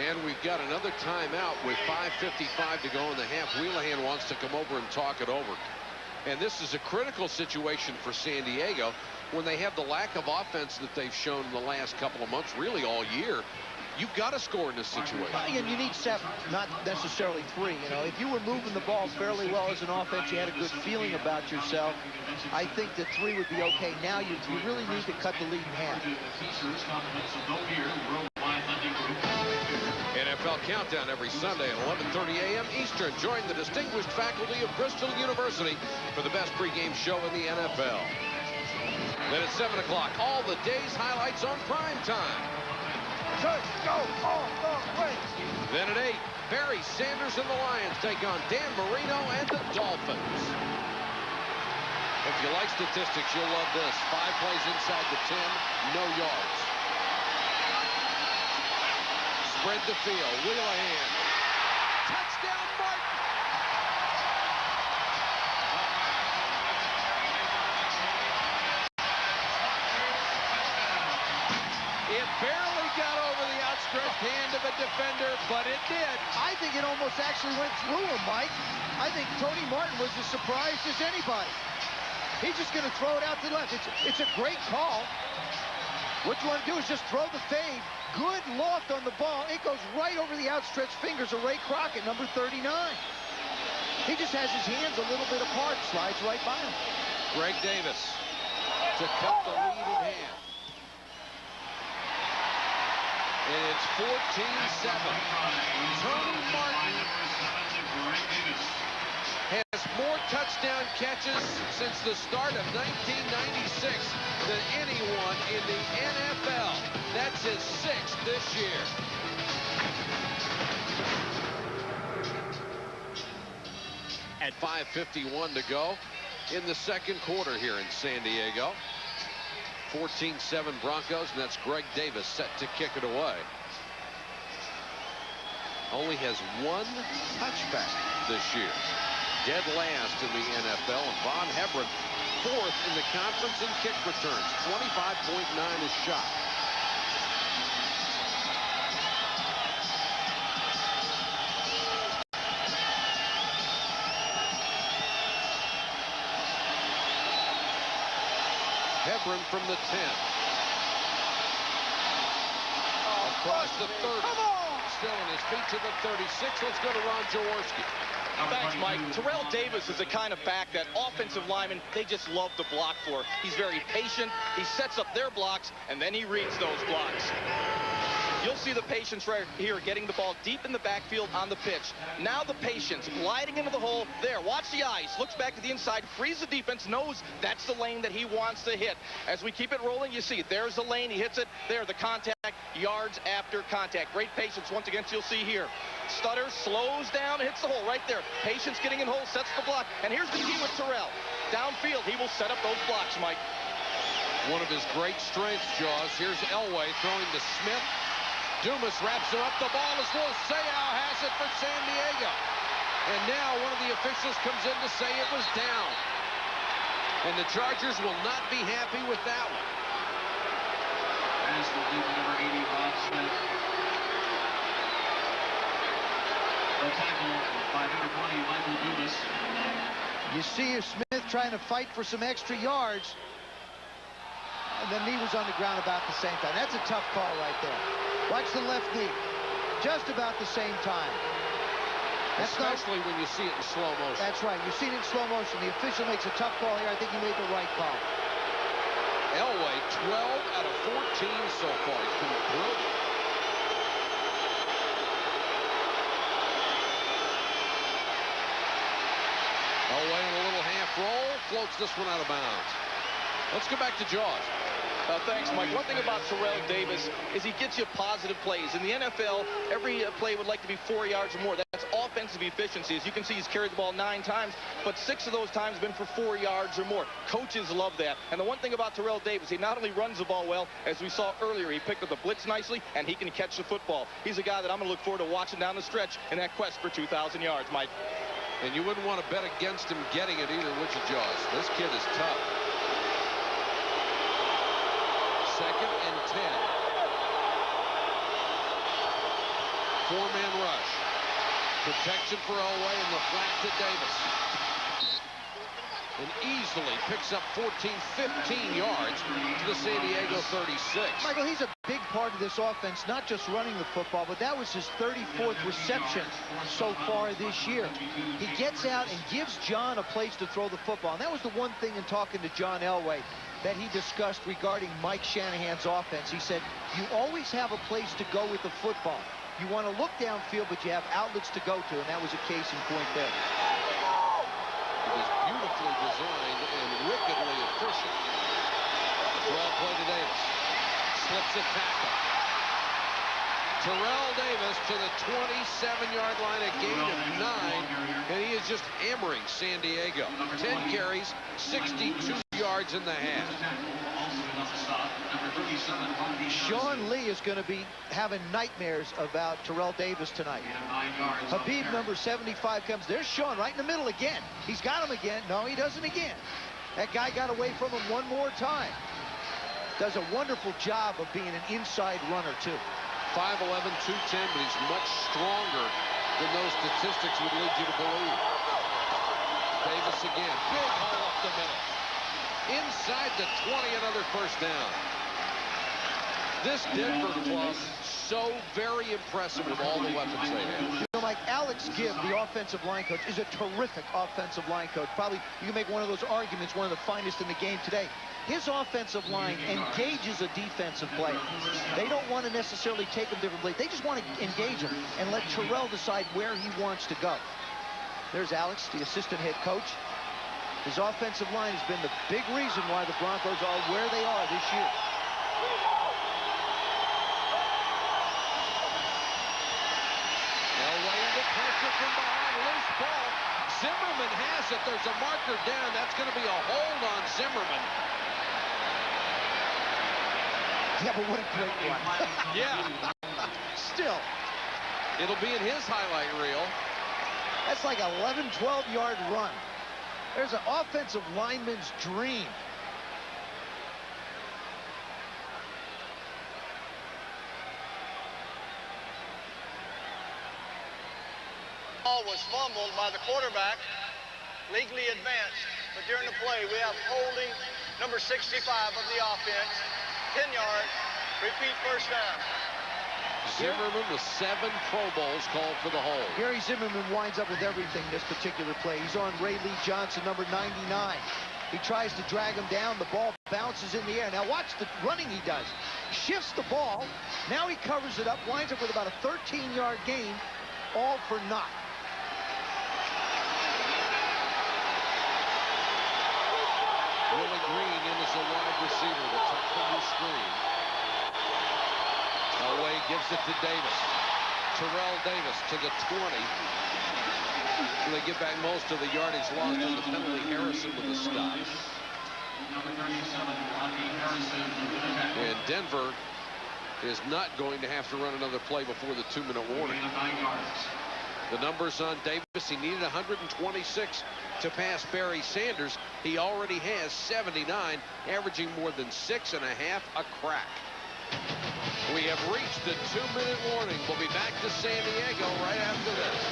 And we've got another timeout with 5:55 to go in the half. Wheelahan wants to come over and talk it over. And this is a critical situation for San Diego when they have the lack of offense that they've shown in the last couple of months, really all year. You've got to score in this situation. And you need 7, not necessarily 3. You know, if you were moving the ball fairly well as an offense, you had a good feeling about yourself, I think that 3 would be okay. Now you really need to cut the lead in half. NFL Countdown every Sunday at 11:30 a.m. Eastern. Join the distinguished faculty of Bristol University for the best pregame show in the NFL. Then at 7 o'clock, all the day's highlights on prime time. Go all the way. Then at 8, Barry Sanders and the Lions take on Dan Marino and the Dolphins. If you like statistics, you'll love this. 5 plays inside the 10, no yards. Spread the field, Wheelahan. Touchdown, Martin. It barely got over the outstretched hand of a defender, but it did. I think it almost actually went through him, Mike. I think Tony Martin was as surprised as anybody. He's just going to throw it out to the left. It's a great call. What you want to do is just throw the fade. Good loft on the ball. It goes right over the outstretched fingers of Ray Crockett, number 39. He just has his hands a little bit apart, slides right by him. Greg Davis to cut the lead in half. And it's 14-7. Tony Martin has more touchdown catches since the start of 1996 than anyone in the NFL. That's his 6th this year. At 5:51 to go in the second quarter here in San Diego. 14-7 Broncos, and that's Greg Davis set to kick it away. Only has 1 touchback this year. Dead last in the NFL, and Von Hebron 4th in the conference in kick returns. 25.9 is shot. Hebron from the 10. Across the 30. Still on his feet to the 36. Let's go to Ron Jaworski. Thanks, Mike. Terrell Davis is the kind of back that offensive linemen, they just love to block for. He's very patient. He sets up their blocks, and then he reads those blocks. You'll see the patience right here getting the ball deep in the backfield on the pitch. Now the patience gliding into the hole. There, watch the eyes. Looks back to the inside, frees the defense, knows that's the lane that he wants to hit. As we keep it rolling, you see there's the lane. He hits it. There, the contact, yards after contact. Great patience once again, you'll see here. Stutter slows down, hits the hole right there. Patience getting in hole, sets the block. And here's the key with Terrell. Downfield, he will set up those blocks, Mike. One of his great strengths, Jaws. Here's Elway throwing to Smith. Dumas wraps him up. The ball is loose. Seau has it for San Diego. And now one of the officials comes in to say it was down. And the Chargers will not be happy with that one. As will be number 80, Bob Smith. The tackle by number 20, Michael Dumas. You see Smith trying to fight for some extra yards. And the knee was on the ground about the same time. That's a tough call right there. Watch the left knee. Just about the same time. Especially when you see it in slow motion. That's right. You've seen it in slow motion. The official makes a tough call here. I think he made the right call. Elway, 12 out of 14 so far. He's been brilliant. Elway in a little half roll. Floats this one out of bounds. Let's go back to Jaws. Thanks, Mike. One thing about Terrell Davis is he gets you positive plays. In the NFL, every play would like to be 4 yards or more. That's offensive efficiency. As you can see, he's carried the ball 9 times, but 6 of those times have been for 4 yards or more. Coaches love that. And the one thing about Terrell Davis, he not only runs the ball well, as we saw earlier, he picked up the blitz nicely, and he can catch the football. He's a guy that I'm going to look forward to watching down the stretch in that quest for 2,000 yards, Mike. And you wouldn't want to bet against him getting it either, would you, Jaws? This kid is tough. 2nd and 10. 4-man rush. Protection for Elway and the flat to Davis. And easily picks up 15 yards to the San Diego 36. Michael, he's a big part of this offense, not just running the football, but that was his 34th reception so far this year. He gets out and gives John a place to throw the football. And that was the one thing in talking to John Elway that he discussed regarding Mike Shanahan's offense. He said, you always have a place to go with the football. You want to look downfield, but you have outlets to go to, and that was a case in point there. It was beautifully designed and wickedly efficient. Draw play to Davis. Slips a tackle. Terrell Davis to the 27-yard line, a gain of 9, and he is just hammering San Diego. 10 carries, 62 yards in the half. Sean Lee is going to be having nightmares about Terrell Davis tonight. Habib, number 75, comes. There's Sean right in the middle again. He's got him again. No, he doesn't again. That guy got away from him one more time. Does a wonderful job of being an inside runner, too. 5'11", 210, but he's much stronger than those statistics would lead you to believe. Davis again. Big hole up the middle. Inside the 20, another first down. This Denver club, so very impressive with all the weapons they have. You know, Mike, Alex Gibb, the offensive line coach, is a terrific offensive line coach. Probably you can make one of those arguments, one of the finest in the game today. His offensive line engages a defensive player. They don't want to necessarily take him different plays. They just want to engage him and let Terrell decide where he wants to go. There's Alex, the assistant head coach. His offensive line has been the big reason why the Broncos are where they are this year. Elway under pressure from behind, loose ball. Zimmerman has it. There's a marker down. That's going to be a hold on Zimmerman. Yeah, but what a great run. Yeah. Still. It'll be in his highlight reel. That's like 11, 12-yard run. There's an offensive lineman's dream. Ball was fumbled by the quarterback, legally advanced. But during the play, we have holding number 65 of the offense, 10 yards, repeat first down. Zimmerman with 7 Pro Bowls called for the hold. Gary Zimmerman winds up with everything this particular play. He's on Ray Lee Johnson, number 99. He tries to drag him down. The ball bounces in the air. Now watch the running he does. shifts the ball. Now he covers it up, winds up with about a 13-yard gain, all for naught. Willie Green in as a wide receiver. The top of the screen. Elway gives it to Davis. Terrell Davis to the 20. They give back most of the yardage lost on the penalty. Harrison with a stop. And Denver is not going to have to run another play before the 2-minute warning. The numbers on Davis, he needed 126 to pass Barry Sanders. He already has 79, averaging more than 6.5 a crack. We have reached the 2-minute warning. We'll be back to San Diego right after this.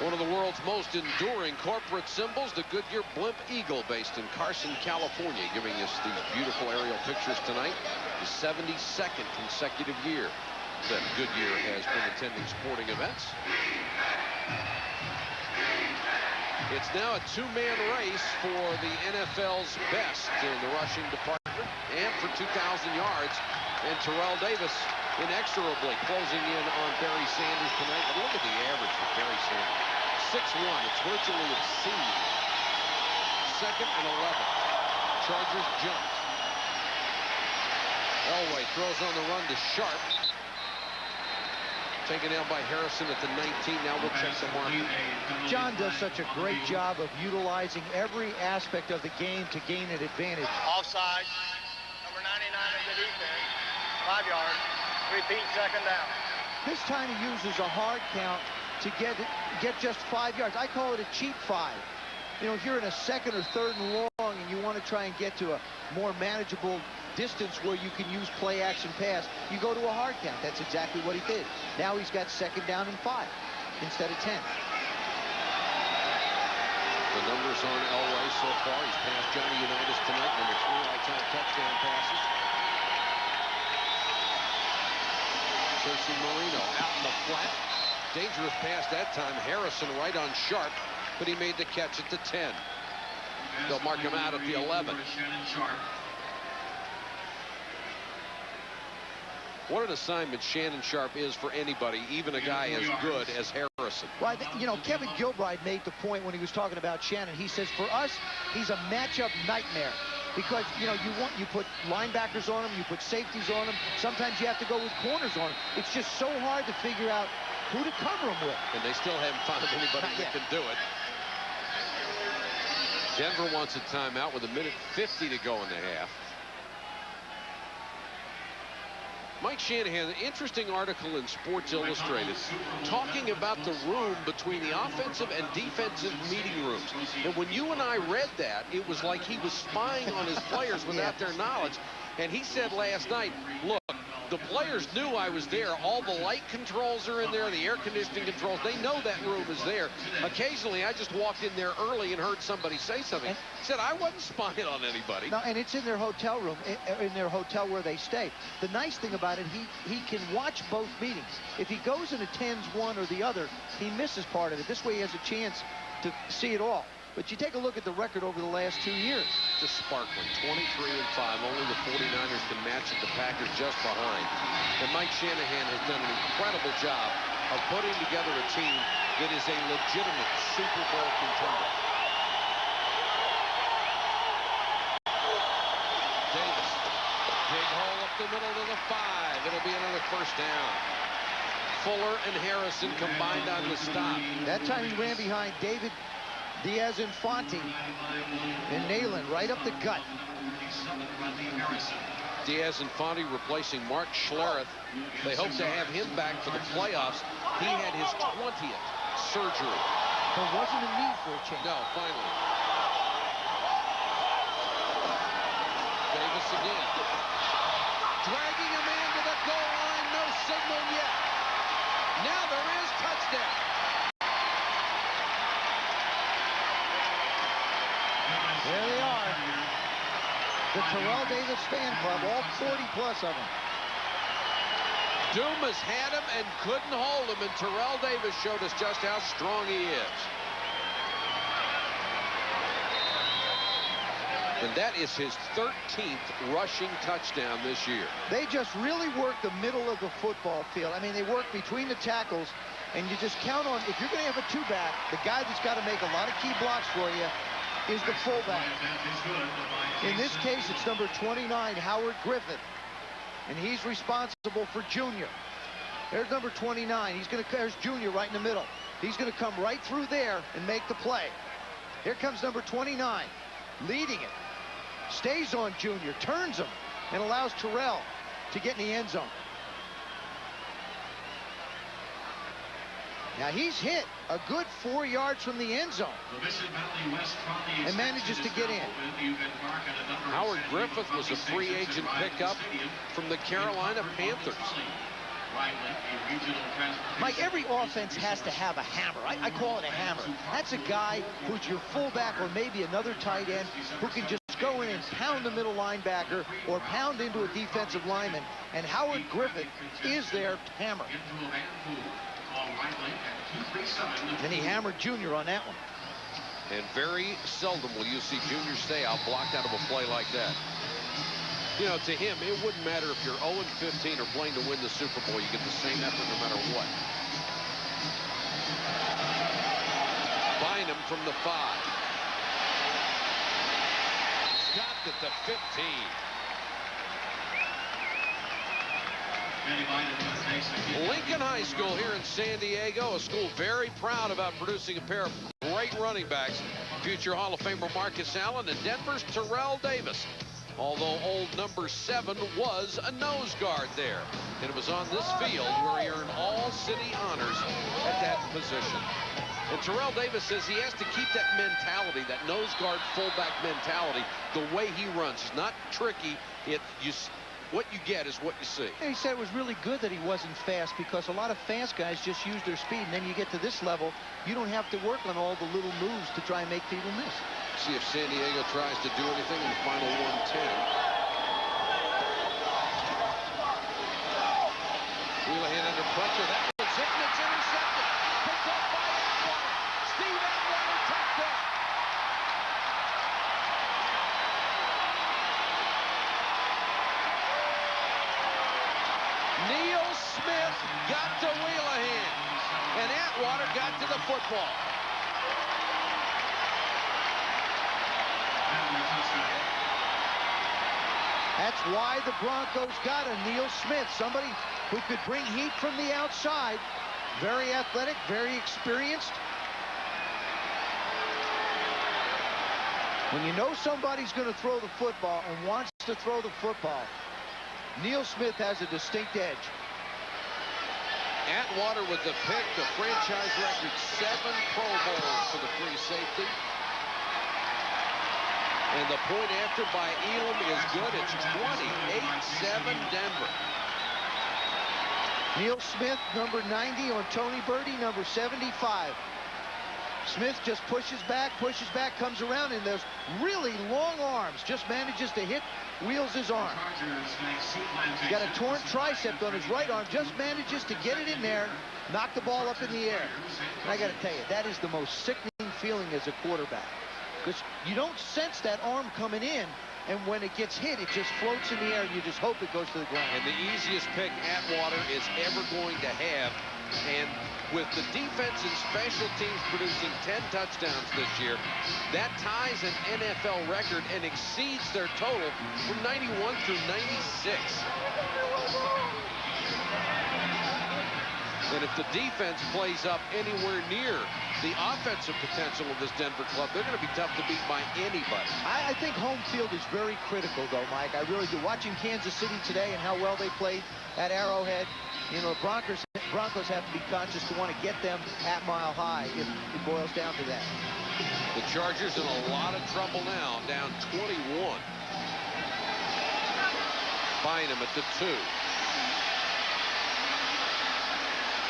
One of the world's most enduring corporate symbols, the Goodyear Blimp Eagle, based in Carson, California, giving us these beautiful aerial pictures tonight. The 72nd consecutive year that Goodyear has been attending sporting events. It's now a 2-man race for the NFL's best in the rushing department and for 2,000 yards. And Terrell Davis inexorably closing in on Barry Sanders tonight. But look at the average for Barry Sanders. 6'1". It's virtually obscene. 2nd and 11. Chargers jumped. Elway throws on the run to Sharp. Taken down by Harrison at the 19. Now we'll check the marker. John does such a great job of utilizing every aspect of the game to gain an advantage. Offside. Number 99 of the defense. 5 yards. Repeat, 2nd down. This time he uses a hard count to get just 5 yards. I call it a cheap 5. You know, if you're in a 2nd or 3rd and long and you want to try and get to a more manageable distance where you can use play action pass, you go to a hard count. That's exactly what he did. Now he's got 2nd down and 5 instead of 10. The numbers on Elway so far. He's passed Johnny Unitas tonight. Number 3 all-time touchdown passes. Tracy Marino out in the flat. Dangerous pass that time. Harrison right on Sharp, but he made the catch at the 10. They'll mark him out at the 11. What an assignment Shannon Sharp is for anybody, even a guy as good as Harrison. Well, you know, Kevin Gilbride made the point when he was talking about Shannon. He says, for us, he's a matchup nightmare. Because, you know, you put linebackers on him, you put safeties on him. Sometimes you have to go with corners on him. It's just so hard to figure out who to cover him with. And they still haven't found anybody that can do it. Denver wants a timeout with 1:50 to go in the half. Mike Shanahan, an interesting article in Sports Illustrated talking about the room between the offensive and defensive meeting rooms. And when you and I read that, it was like he was spying on his players without their knowledge. And he said last night, look, the players knew I was there. All the light controls are in there, the air conditioning controls. They know that room is there. Occasionally, I just walked in there early and heard somebody say something. He said, I wasn't spying on anybody. No, and it's in their hotel room, in their hotel where they stay. The nice thing about it, he can watch both meetings. If he goes and attends one or the other, he misses part of it. This way he has a chance to see it all. But you take a look at the record over the last 2 years. Just sparkling, 23-5. Only the 49ers can match it. The Packers just behind. And Mike Shanahan has done an incredible job of putting together a team that is a legitimate Super Bowl contender. Davis, big hole up the middle to the 5. It'll be another 1st down. Fuller and Harrison combined on the stop. That time he ran behind David Diaz-Infante and Nayland right up the gut. Diaz-Infante replacing Mark Schlereth. They hope to have him back for the playoffs. He had his 20th surgery. There wasn't a need for a change. No, finally. Davis again. Dragging a man to the goal line. No signal yet. Now there is touchdown. There they are. The Terrell Davis fan club, all 40+ of them. Dumas had him and couldn't hold him, and Terrell Davis showed us just how strong he is. And that is his 13th rushing touchdown this year. They just really work the middle of the football field. I mean, they work between the tackles, and you just count on, if you're going to have a two-back, the guy that's got to make a lot of key blocks for you is the fullback. In this case, it's number 29, Howard Griffith, and he's responsible for Junior. There's number 29. There's Junior right in the middle. He's going to come right through there and make the play. Here comes number 29, leading it. Stays on Junior, turns him, and allows Terrell to get in the end zone. Now he's hit a good 4 yards from the end zone and manages to get in. Howard Griffith was a free agent pickup from the Carolina Panthers. Mike, every offense has to have a hammer. I call it a hammer. That's a guy who's your fullback or maybe another tight end who can just go in and pound the middle linebacker or pound into a defensive lineman. And Howard Griffith is their hammer. Then he hammered Junior on that one. And very seldom will you see Junior stay out blocked out of a play like that. You know, to him, it wouldn't matter if you're 0-15 or playing to win the Super Bowl. You get the same effort no matter what. Bynum from the 5. Stopped at the 15. Lincoln High School here in San Diego, a school very proud about producing a pair of great running backs. Future Hall of Famer Marcus Allen and Denver's Terrell Davis. Although old number 7 was a nose guard there. And it was on this field where he earned all city honors at that position. And Terrell Davis says he has to keep that mentality, that nose guard fullback mentality, the way he runs. He's not tricky. What you get is what you see. He said it was really good that he wasn't fast because a lot of fast guys just use their speed. And then you get to this level, you don't have to work on all the little moves to try and make people miss. See if San Diego tries to do anything in the final 110. Wheelahan under pressure. That one's hit and it's intercepted. Picked up by Atwater. Steve Atwater, touchdown. Neil Smith got to Wheelahan, and Atwater got to the football. That's why the Broncos got a Neil Smith, somebody who could bring heat from the outside. Very athletic, very experienced. When you know somebody's going to throw the football and wants to throw the football, Neil Smith has a distinct edge. Atwater with the pick, the franchise record 7 Pro Bowls for the free safety. And the point after by Elam is good. It's 28-7 Denver. Neil Smith, number 90 on Tony Birdie, number 75. Smith just pushes back, comes around, and those really long arms just manages to hit Wheels' arm. He's got a torn tricep on his right arm, just manages to get it in there, knock the ball up in the air. And I got to tell you, that is the most sickening feeling as a quarterback. Because you don't sense that arm coming in, and when it gets hit, it just floats in the air, and you just hope it goes to the ground. And the easiest pick Atwater is ever going to have. And with the defense and special teams producing 10 touchdowns this year, that ties an NFL record and exceeds their total from 91 through 96. And if the defense plays up anywhere near the offensive potential of this Denver club, they're going to be tough to beat by anybody. I think home field is very critical, though, Mike. I really do. Watching Kansas City today and how well they played at Arrowhead, you know, Broncos have to be conscious to want to get them at Mile High if it boils down to that. The Chargers in a lot of trouble now, down 21. Bynum at the 2.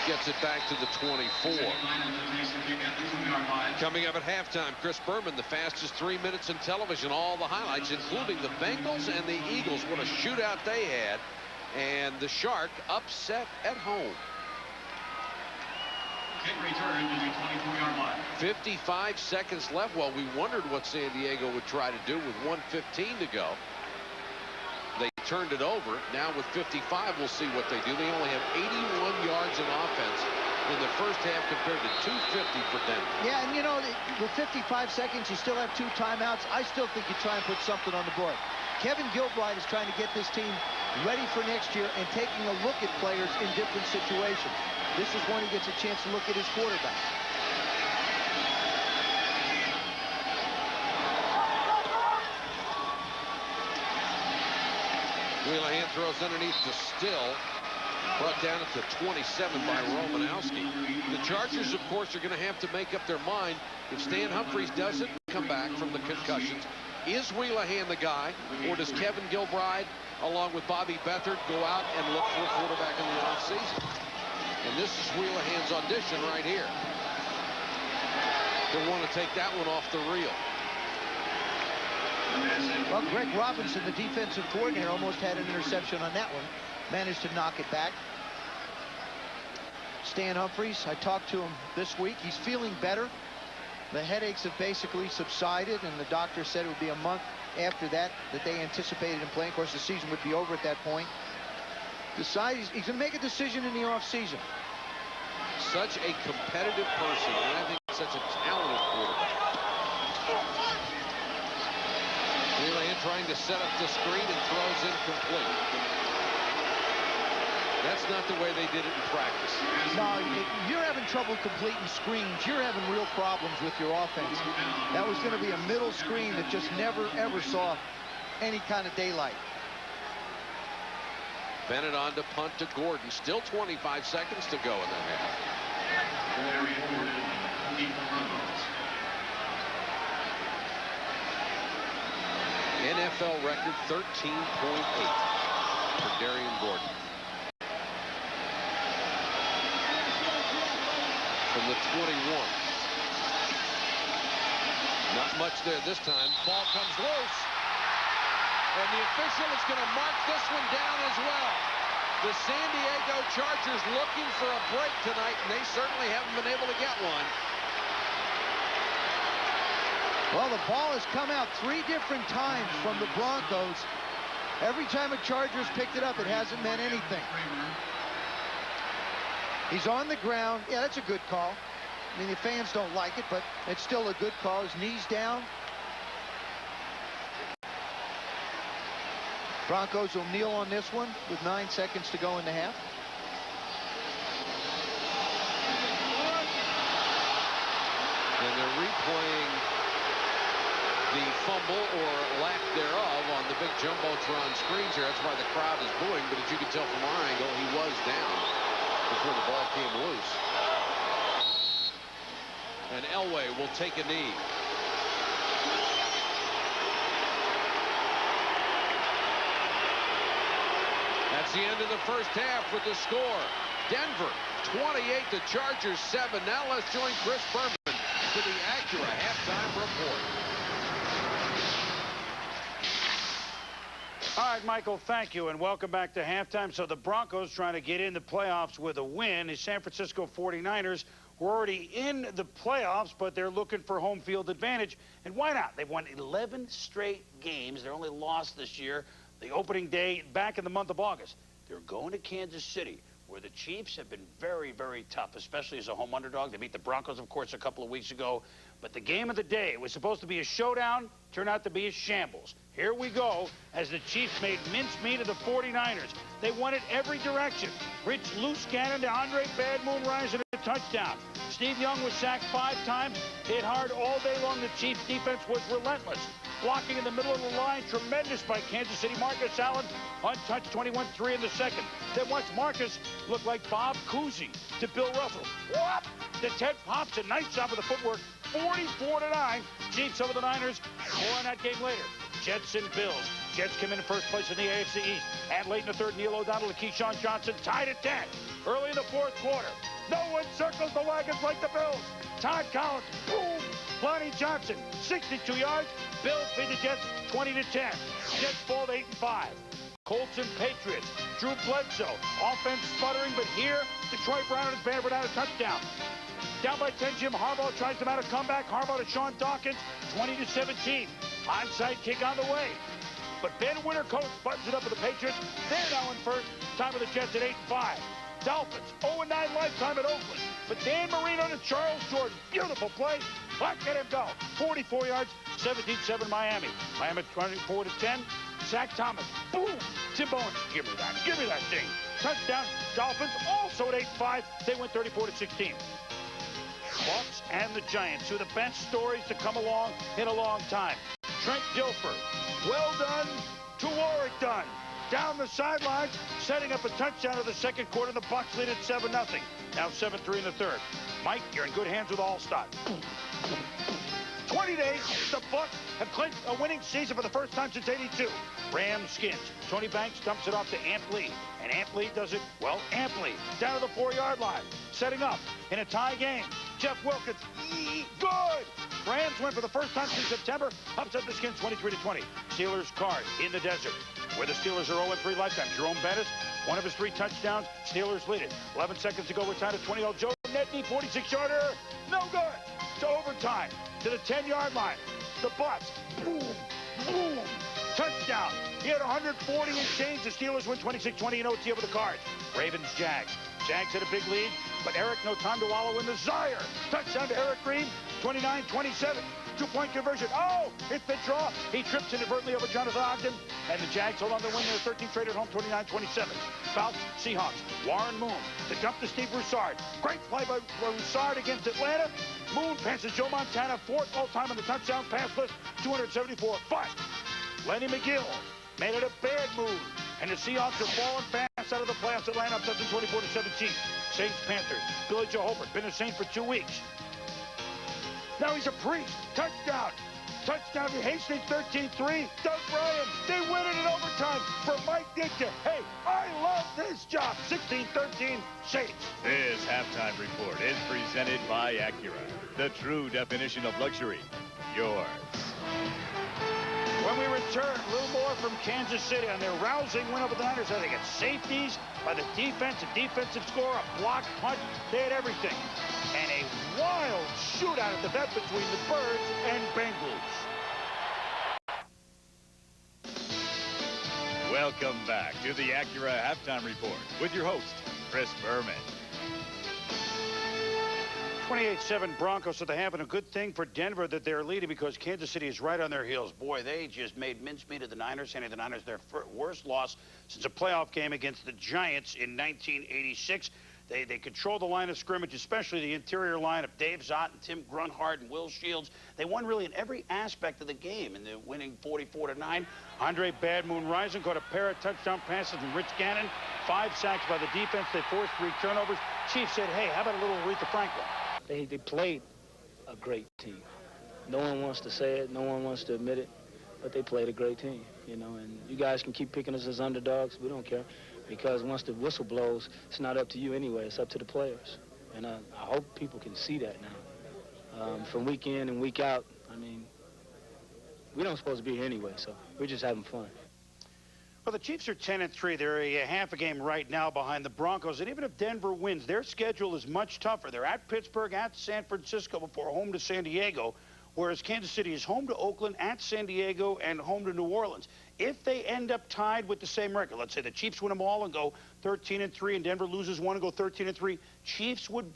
Gets it back to the 24. Coming up at halftime, Chris Berman, the fastest 3 minutes in television, all the highlights, including the Bengals and the Eagles. What a shootout they had. And the Shark upset at home. Kick return to the 24-yard line. 55 seconds left. Well, we wondered what San Diego would try to do with 1:15 to go. They turned it over. Now with 55, we'll see what they do. They only have 81 yards in offense in the first half compared to 250 for Denver. Yeah, and you know, with 55 seconds, you still have 2 timeouts. I still think you try and put something on the board. Kevin Gilbride is trying to get this team ready for next year and taking a look at players in different situations. This is when he gets a chance to look at his quarterback. Wheelahan throws underneath to Still. Brought down at the 27 by Romanowski. The Chargers, of course, are going to have to make up their mind. If Stan Humphries doesn't come back from the concussions, is Wheelahan the guy, or does Kevin Gilbride, along with Bobby Beathard, go out and look for a quarterback in the offseason? And this is Wheelahan's audition right here. They want to take that one off the reel. Well, Greg Robinson, the defensive coordinator, almost had an interception on that one. Managed to knock it back. Stan Humphries, I talked to him this week. He's feeling better. The headaches have basically subsided, and the doctor said it would be a month after that they anticipated him playing. Of course, the season would be over at that point. He's going to make a decision in the offseason. Such a competitive person, and I think such a talented quarterback. Wheelahan trying to set up the screen and throws incomplete. That's not the way they did it in practice. No, you're having trouble completing screens. You're having real problems with your offense. That was going to be a middle screen that just never, ever saw any kind of daylight. Bennett on to punt to Gordon. Still 25 seconds to go in the half. NFL record 13.8 for Darian Gordon. From the 21. Not much there this time. Ball comes loose. And the official is going to mark this one down as well. The San Diego Chargers looking for a break tonight, and they certainly haven't been able to get one. Well, the ball has come out 3 different times from the Broncos. Every time a Chargers picked it up, it hasn't meant anything. He's on the ground. Yeah, that's a good call. I mean, the fans don't like it, but it's still a good call. His knees down. Broncos will kneel on this one with 9 seconds to go in the half. And they're replaying the fumble or lack thereof on the big Jumbotron screens here. That's why the crowd is booing, but as you can tell from our angle, he was down before the ball came loose. And Elway will take a knee. That's the end of the first half with the score. Denver 28, the Chargers 7. Now let's join Chris Berman for the Acura halftime report. All right, Michael, thank you, and welcome back to halftime. So the Broncos trying to get in the playoffs with a win. The San Francisco 49ers were already in the playoffs, but they're looking for home field advantage. And why not? They've won 11 straight games. Their only loss this year, the opening day back in the month of August. They're going to Kansas City, where the Chiefs have been very, very tough, especially as a home underdog. They beat the Broncos, of course, a couple of weeks ago. But the game of the day was supposed to be a showdown, turned out to be a shambles. Here we go as the Chiefs made mincemeat of the 49ers. They won it every direction. Rich loose cannon to Andre Bad Moonrise and a touchdown. Steve Young was sacked 5 times, hit hard all day long. The Chiefs defense was relentless. Blocking in the middle of the line, tremendous by Kansas City. Marcus Allen, untouched, 21-3 in the second. Then once Marcus looked like Bob Cousy to Bill Russell. Whoop! To Ted Pops, a nice job of the footwork. 44-9. Chiefs over the Niners. More on that game later. Jets and Bills. Jets come in first place in the AFC East. And late in the third, Neil O'Donnell and Keyshawn Johnson tied at 10. Early in the fourth quarter, no one circles the wagons like the Bills. Todd Collins, boom! Lonnie Johnson, 62 yards. Bills beat the Jets 20-10. Jets fall to 8-5. Colts and Patriots. Drew Bledsoe, offense sputtering, but here, Detroit Browns banner without a touchdown. Down by 10, Jim Harbaugh tries to mount a comeback. Harbaugh to Sean Dawkins, 20-17. Onside kick on the way. But Ben Wintercoat buttons it up for the Patriots. They're now in first. Time of the Jets at 8-5. Dolphins, 0-9 lifetime at Oakland. But Dan Marino to Charles Jordan. Beautiful play. Let him go. 44 yards, 17-7 Miami. Miami 24-10. Zach Thomas. Boom. Tim Bowen. Give me that. Give me that thing. Touchdown. Dolphins also at 8-5. They win 34-16. Bucs and the Giants, two of the best stories to come along in a long time. Trent Dilfer. Well done to Warwick Dunn. Down the sidelines, setting up a touchdown of the second quarter. The Bucs lead at 7-0. Now 7-3 in the third. Mike, you're in good hands with Allstott. 20 days, the Bucs have clinched a winning season for the first time since '82. Rams skins. Tony Banks dumps it off to Amp Lee. And Amp Lee does it, well, amply. Down to the 4-yard line. Setting up in a tie game. Jeff Wilkins, good! Rams win for the first time since September. Upset the Skins 23-20. Steelers card in the desert. Where the Steelers are 0-3 lifetime. Jerome Bettis, one of his 3 touchdowns. Steelers lead it. 11 seconds to go. We're tied at 20. Joe Nedney, 46-yarder. No good. To overtime. To the 10-yard line. The Bucs. Boom. Boom. Touchdown. He had 140 and change. The Steelers win 26-20 in OT over the Cards. Ravens, Jags. Jags had a big lead, but Eric no time to wallow in the Zaire. Touchdown to Eric Green, 29-27. 2-point conversion. Oh, it's the draw. He trips inadvertently over Jonathan Ogden, and the Jags hold on to win their 13th straight at home, 29-27. Falcons, Seahawks. Warren Moon to dump to Steve Broussard. Great play by Broussard against Atlanta. Moon passes Joe Montana, 4th all-time on the touchdown pass list, 274. But Lenny McGill made it a bad move. And the Seahawks are falling fast out of the playoffs. Atlanta upsets them 24-17. Saints, Panthers. Billy Joe Hobart, been a Saint for 2 weeks. Now he's a priest. Touchdown. Touchdown to Hastings, 13-3. Doug Bryan, they win it in overtime for Mike Ditka. Hey, I love this job. 16-13, Saints. This halftime report is presented by Acura, the true definition of luxury. Yours. When we return, a little more from Kansas City on their rousing win over the Niners. They get safeties by the defense, a defensive score, a block punt. They had everything. And a wild shootout at the vet between the Birds and Bengals. Welcome back to the Acura Halftime Report with your host, Chris Berman. 28-7 Broncos at the half, and a good thing for Denver that they're leading because Kansas City is right on their heels. Boy, they just made mincemeat of the Niners, handing the Niners their worst loss since a playoff game against the Giants in 1986. They control the line of scrimmage, especially the interior line of Dave Zott and Tim Grunhard and Will Shields. They won really in every aspect of the game, and they're winning 44-9. Andre Bad Moon Rising caught a pair of touchdown passes from Rich Gannon. 5 sacks by the defense. They forced 3 turnovers. Chief said, hey, how about a little Aretha Franklin? They played a great team. No one wants to say it. No one wants to admit it. But they played a great team, you know. And you guys can keep picking us as underdogs. We don't care. Because once the whistle blows, it's not up to you anyway. It's up to the players. And I hope people can see that now. From week in and week out, I mean, we don't supposed to be here anyway, so we're just having fun. Well, the Chiefs are 10-3. They're a half a game right now behind the Broncos. And even if Denver wins, their schedule is much tougher. They're at Pittsburgh, at San Francisco before home to San Diego, whereas Kansas City is home to Oakland, at San Diego, and home to New Orleans. If they end up tied with the same record, let's say the Chiefs win them all and go 13-3, and Denver loses one and go 13-3, Chiefs would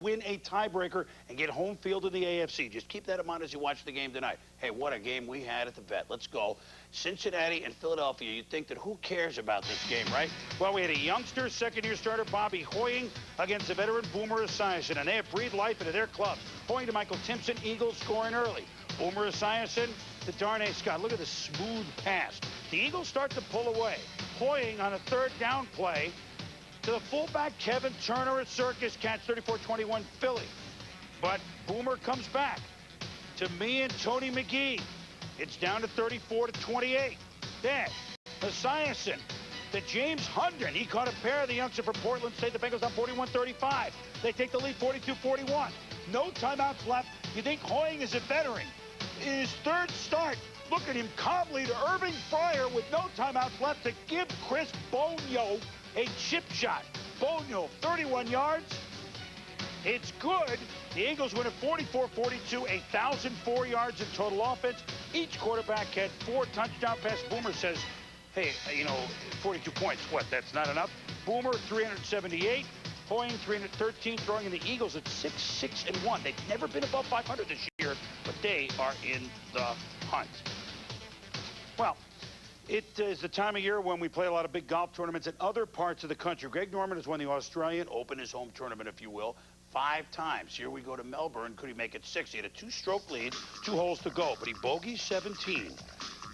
win a tiebreaker and get home field in the AFC. Just keep that in mind as you watch the game tonight. Hey, what a game we had at the vet. Let's go. Cincinnati and Philadelphia. You'd think that who cares about this game, right? Well, we had a youngster, second-year starter, Bobby Hoying, against the veteran Boomer Esiason, and they have breathed life into their club. Hoying to Michael Timpson, Eagles scoring early. Boomer Esiason to Darnay Scott. Look at the smooth pass. The Eagles start to pull away. Hoying on a 3rd down play to the fullback Kevin Turner at Circus Cats, 34-21 Philly. But Boomer comes back to me and Tony McGee. It's down to 34-28. Then Esiason to James Hundren. He caught a pair of the youngster for Portland State. The Bengals on 41-35. They take the lead 42-41. No timeouts left. You think Hoying is a veteran. In his 3rd start, look at him calmly to Irving Fryer with no timeouts left to give Chris Bonio a chip shot. Bonio, 31 yards. It's good. The Eagles win at 44-42, 1,004 yards in total offense. Each quarterback had 4 touchdown passes. Boomer says, hey, 42 points. What, that's not enough? Boomer, 378. Hoying, 313, throwing in the Eagles at 6-6-1. They've never been above 500 this year, but they are in the hunt. Well, it is the time of year when we play a lot of big golf tournaments in other parts of the country. Greg Norman has won the Australian Open, his home tournament, if you will, 5 times. Here we go to Melbourne. Could he make it 6? He had a 2-stroke lead, 2 holes to go, but he bogeys 17.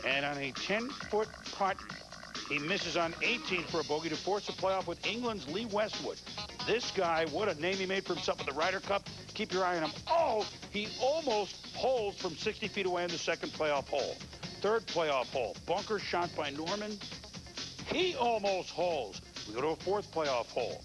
And on a 10-foot putt, he misses on 18 for a bogey to force a playoff with England's Lee Westwood. This guy, what a name he made for himself with the Ryder Cup. Keep your eye on him. Oh, he almost holes from 60 feet away in the second playoff hole. Third playoff hole. Bunker shot by Norman. He almost holes. We go to a 4th playoff hole.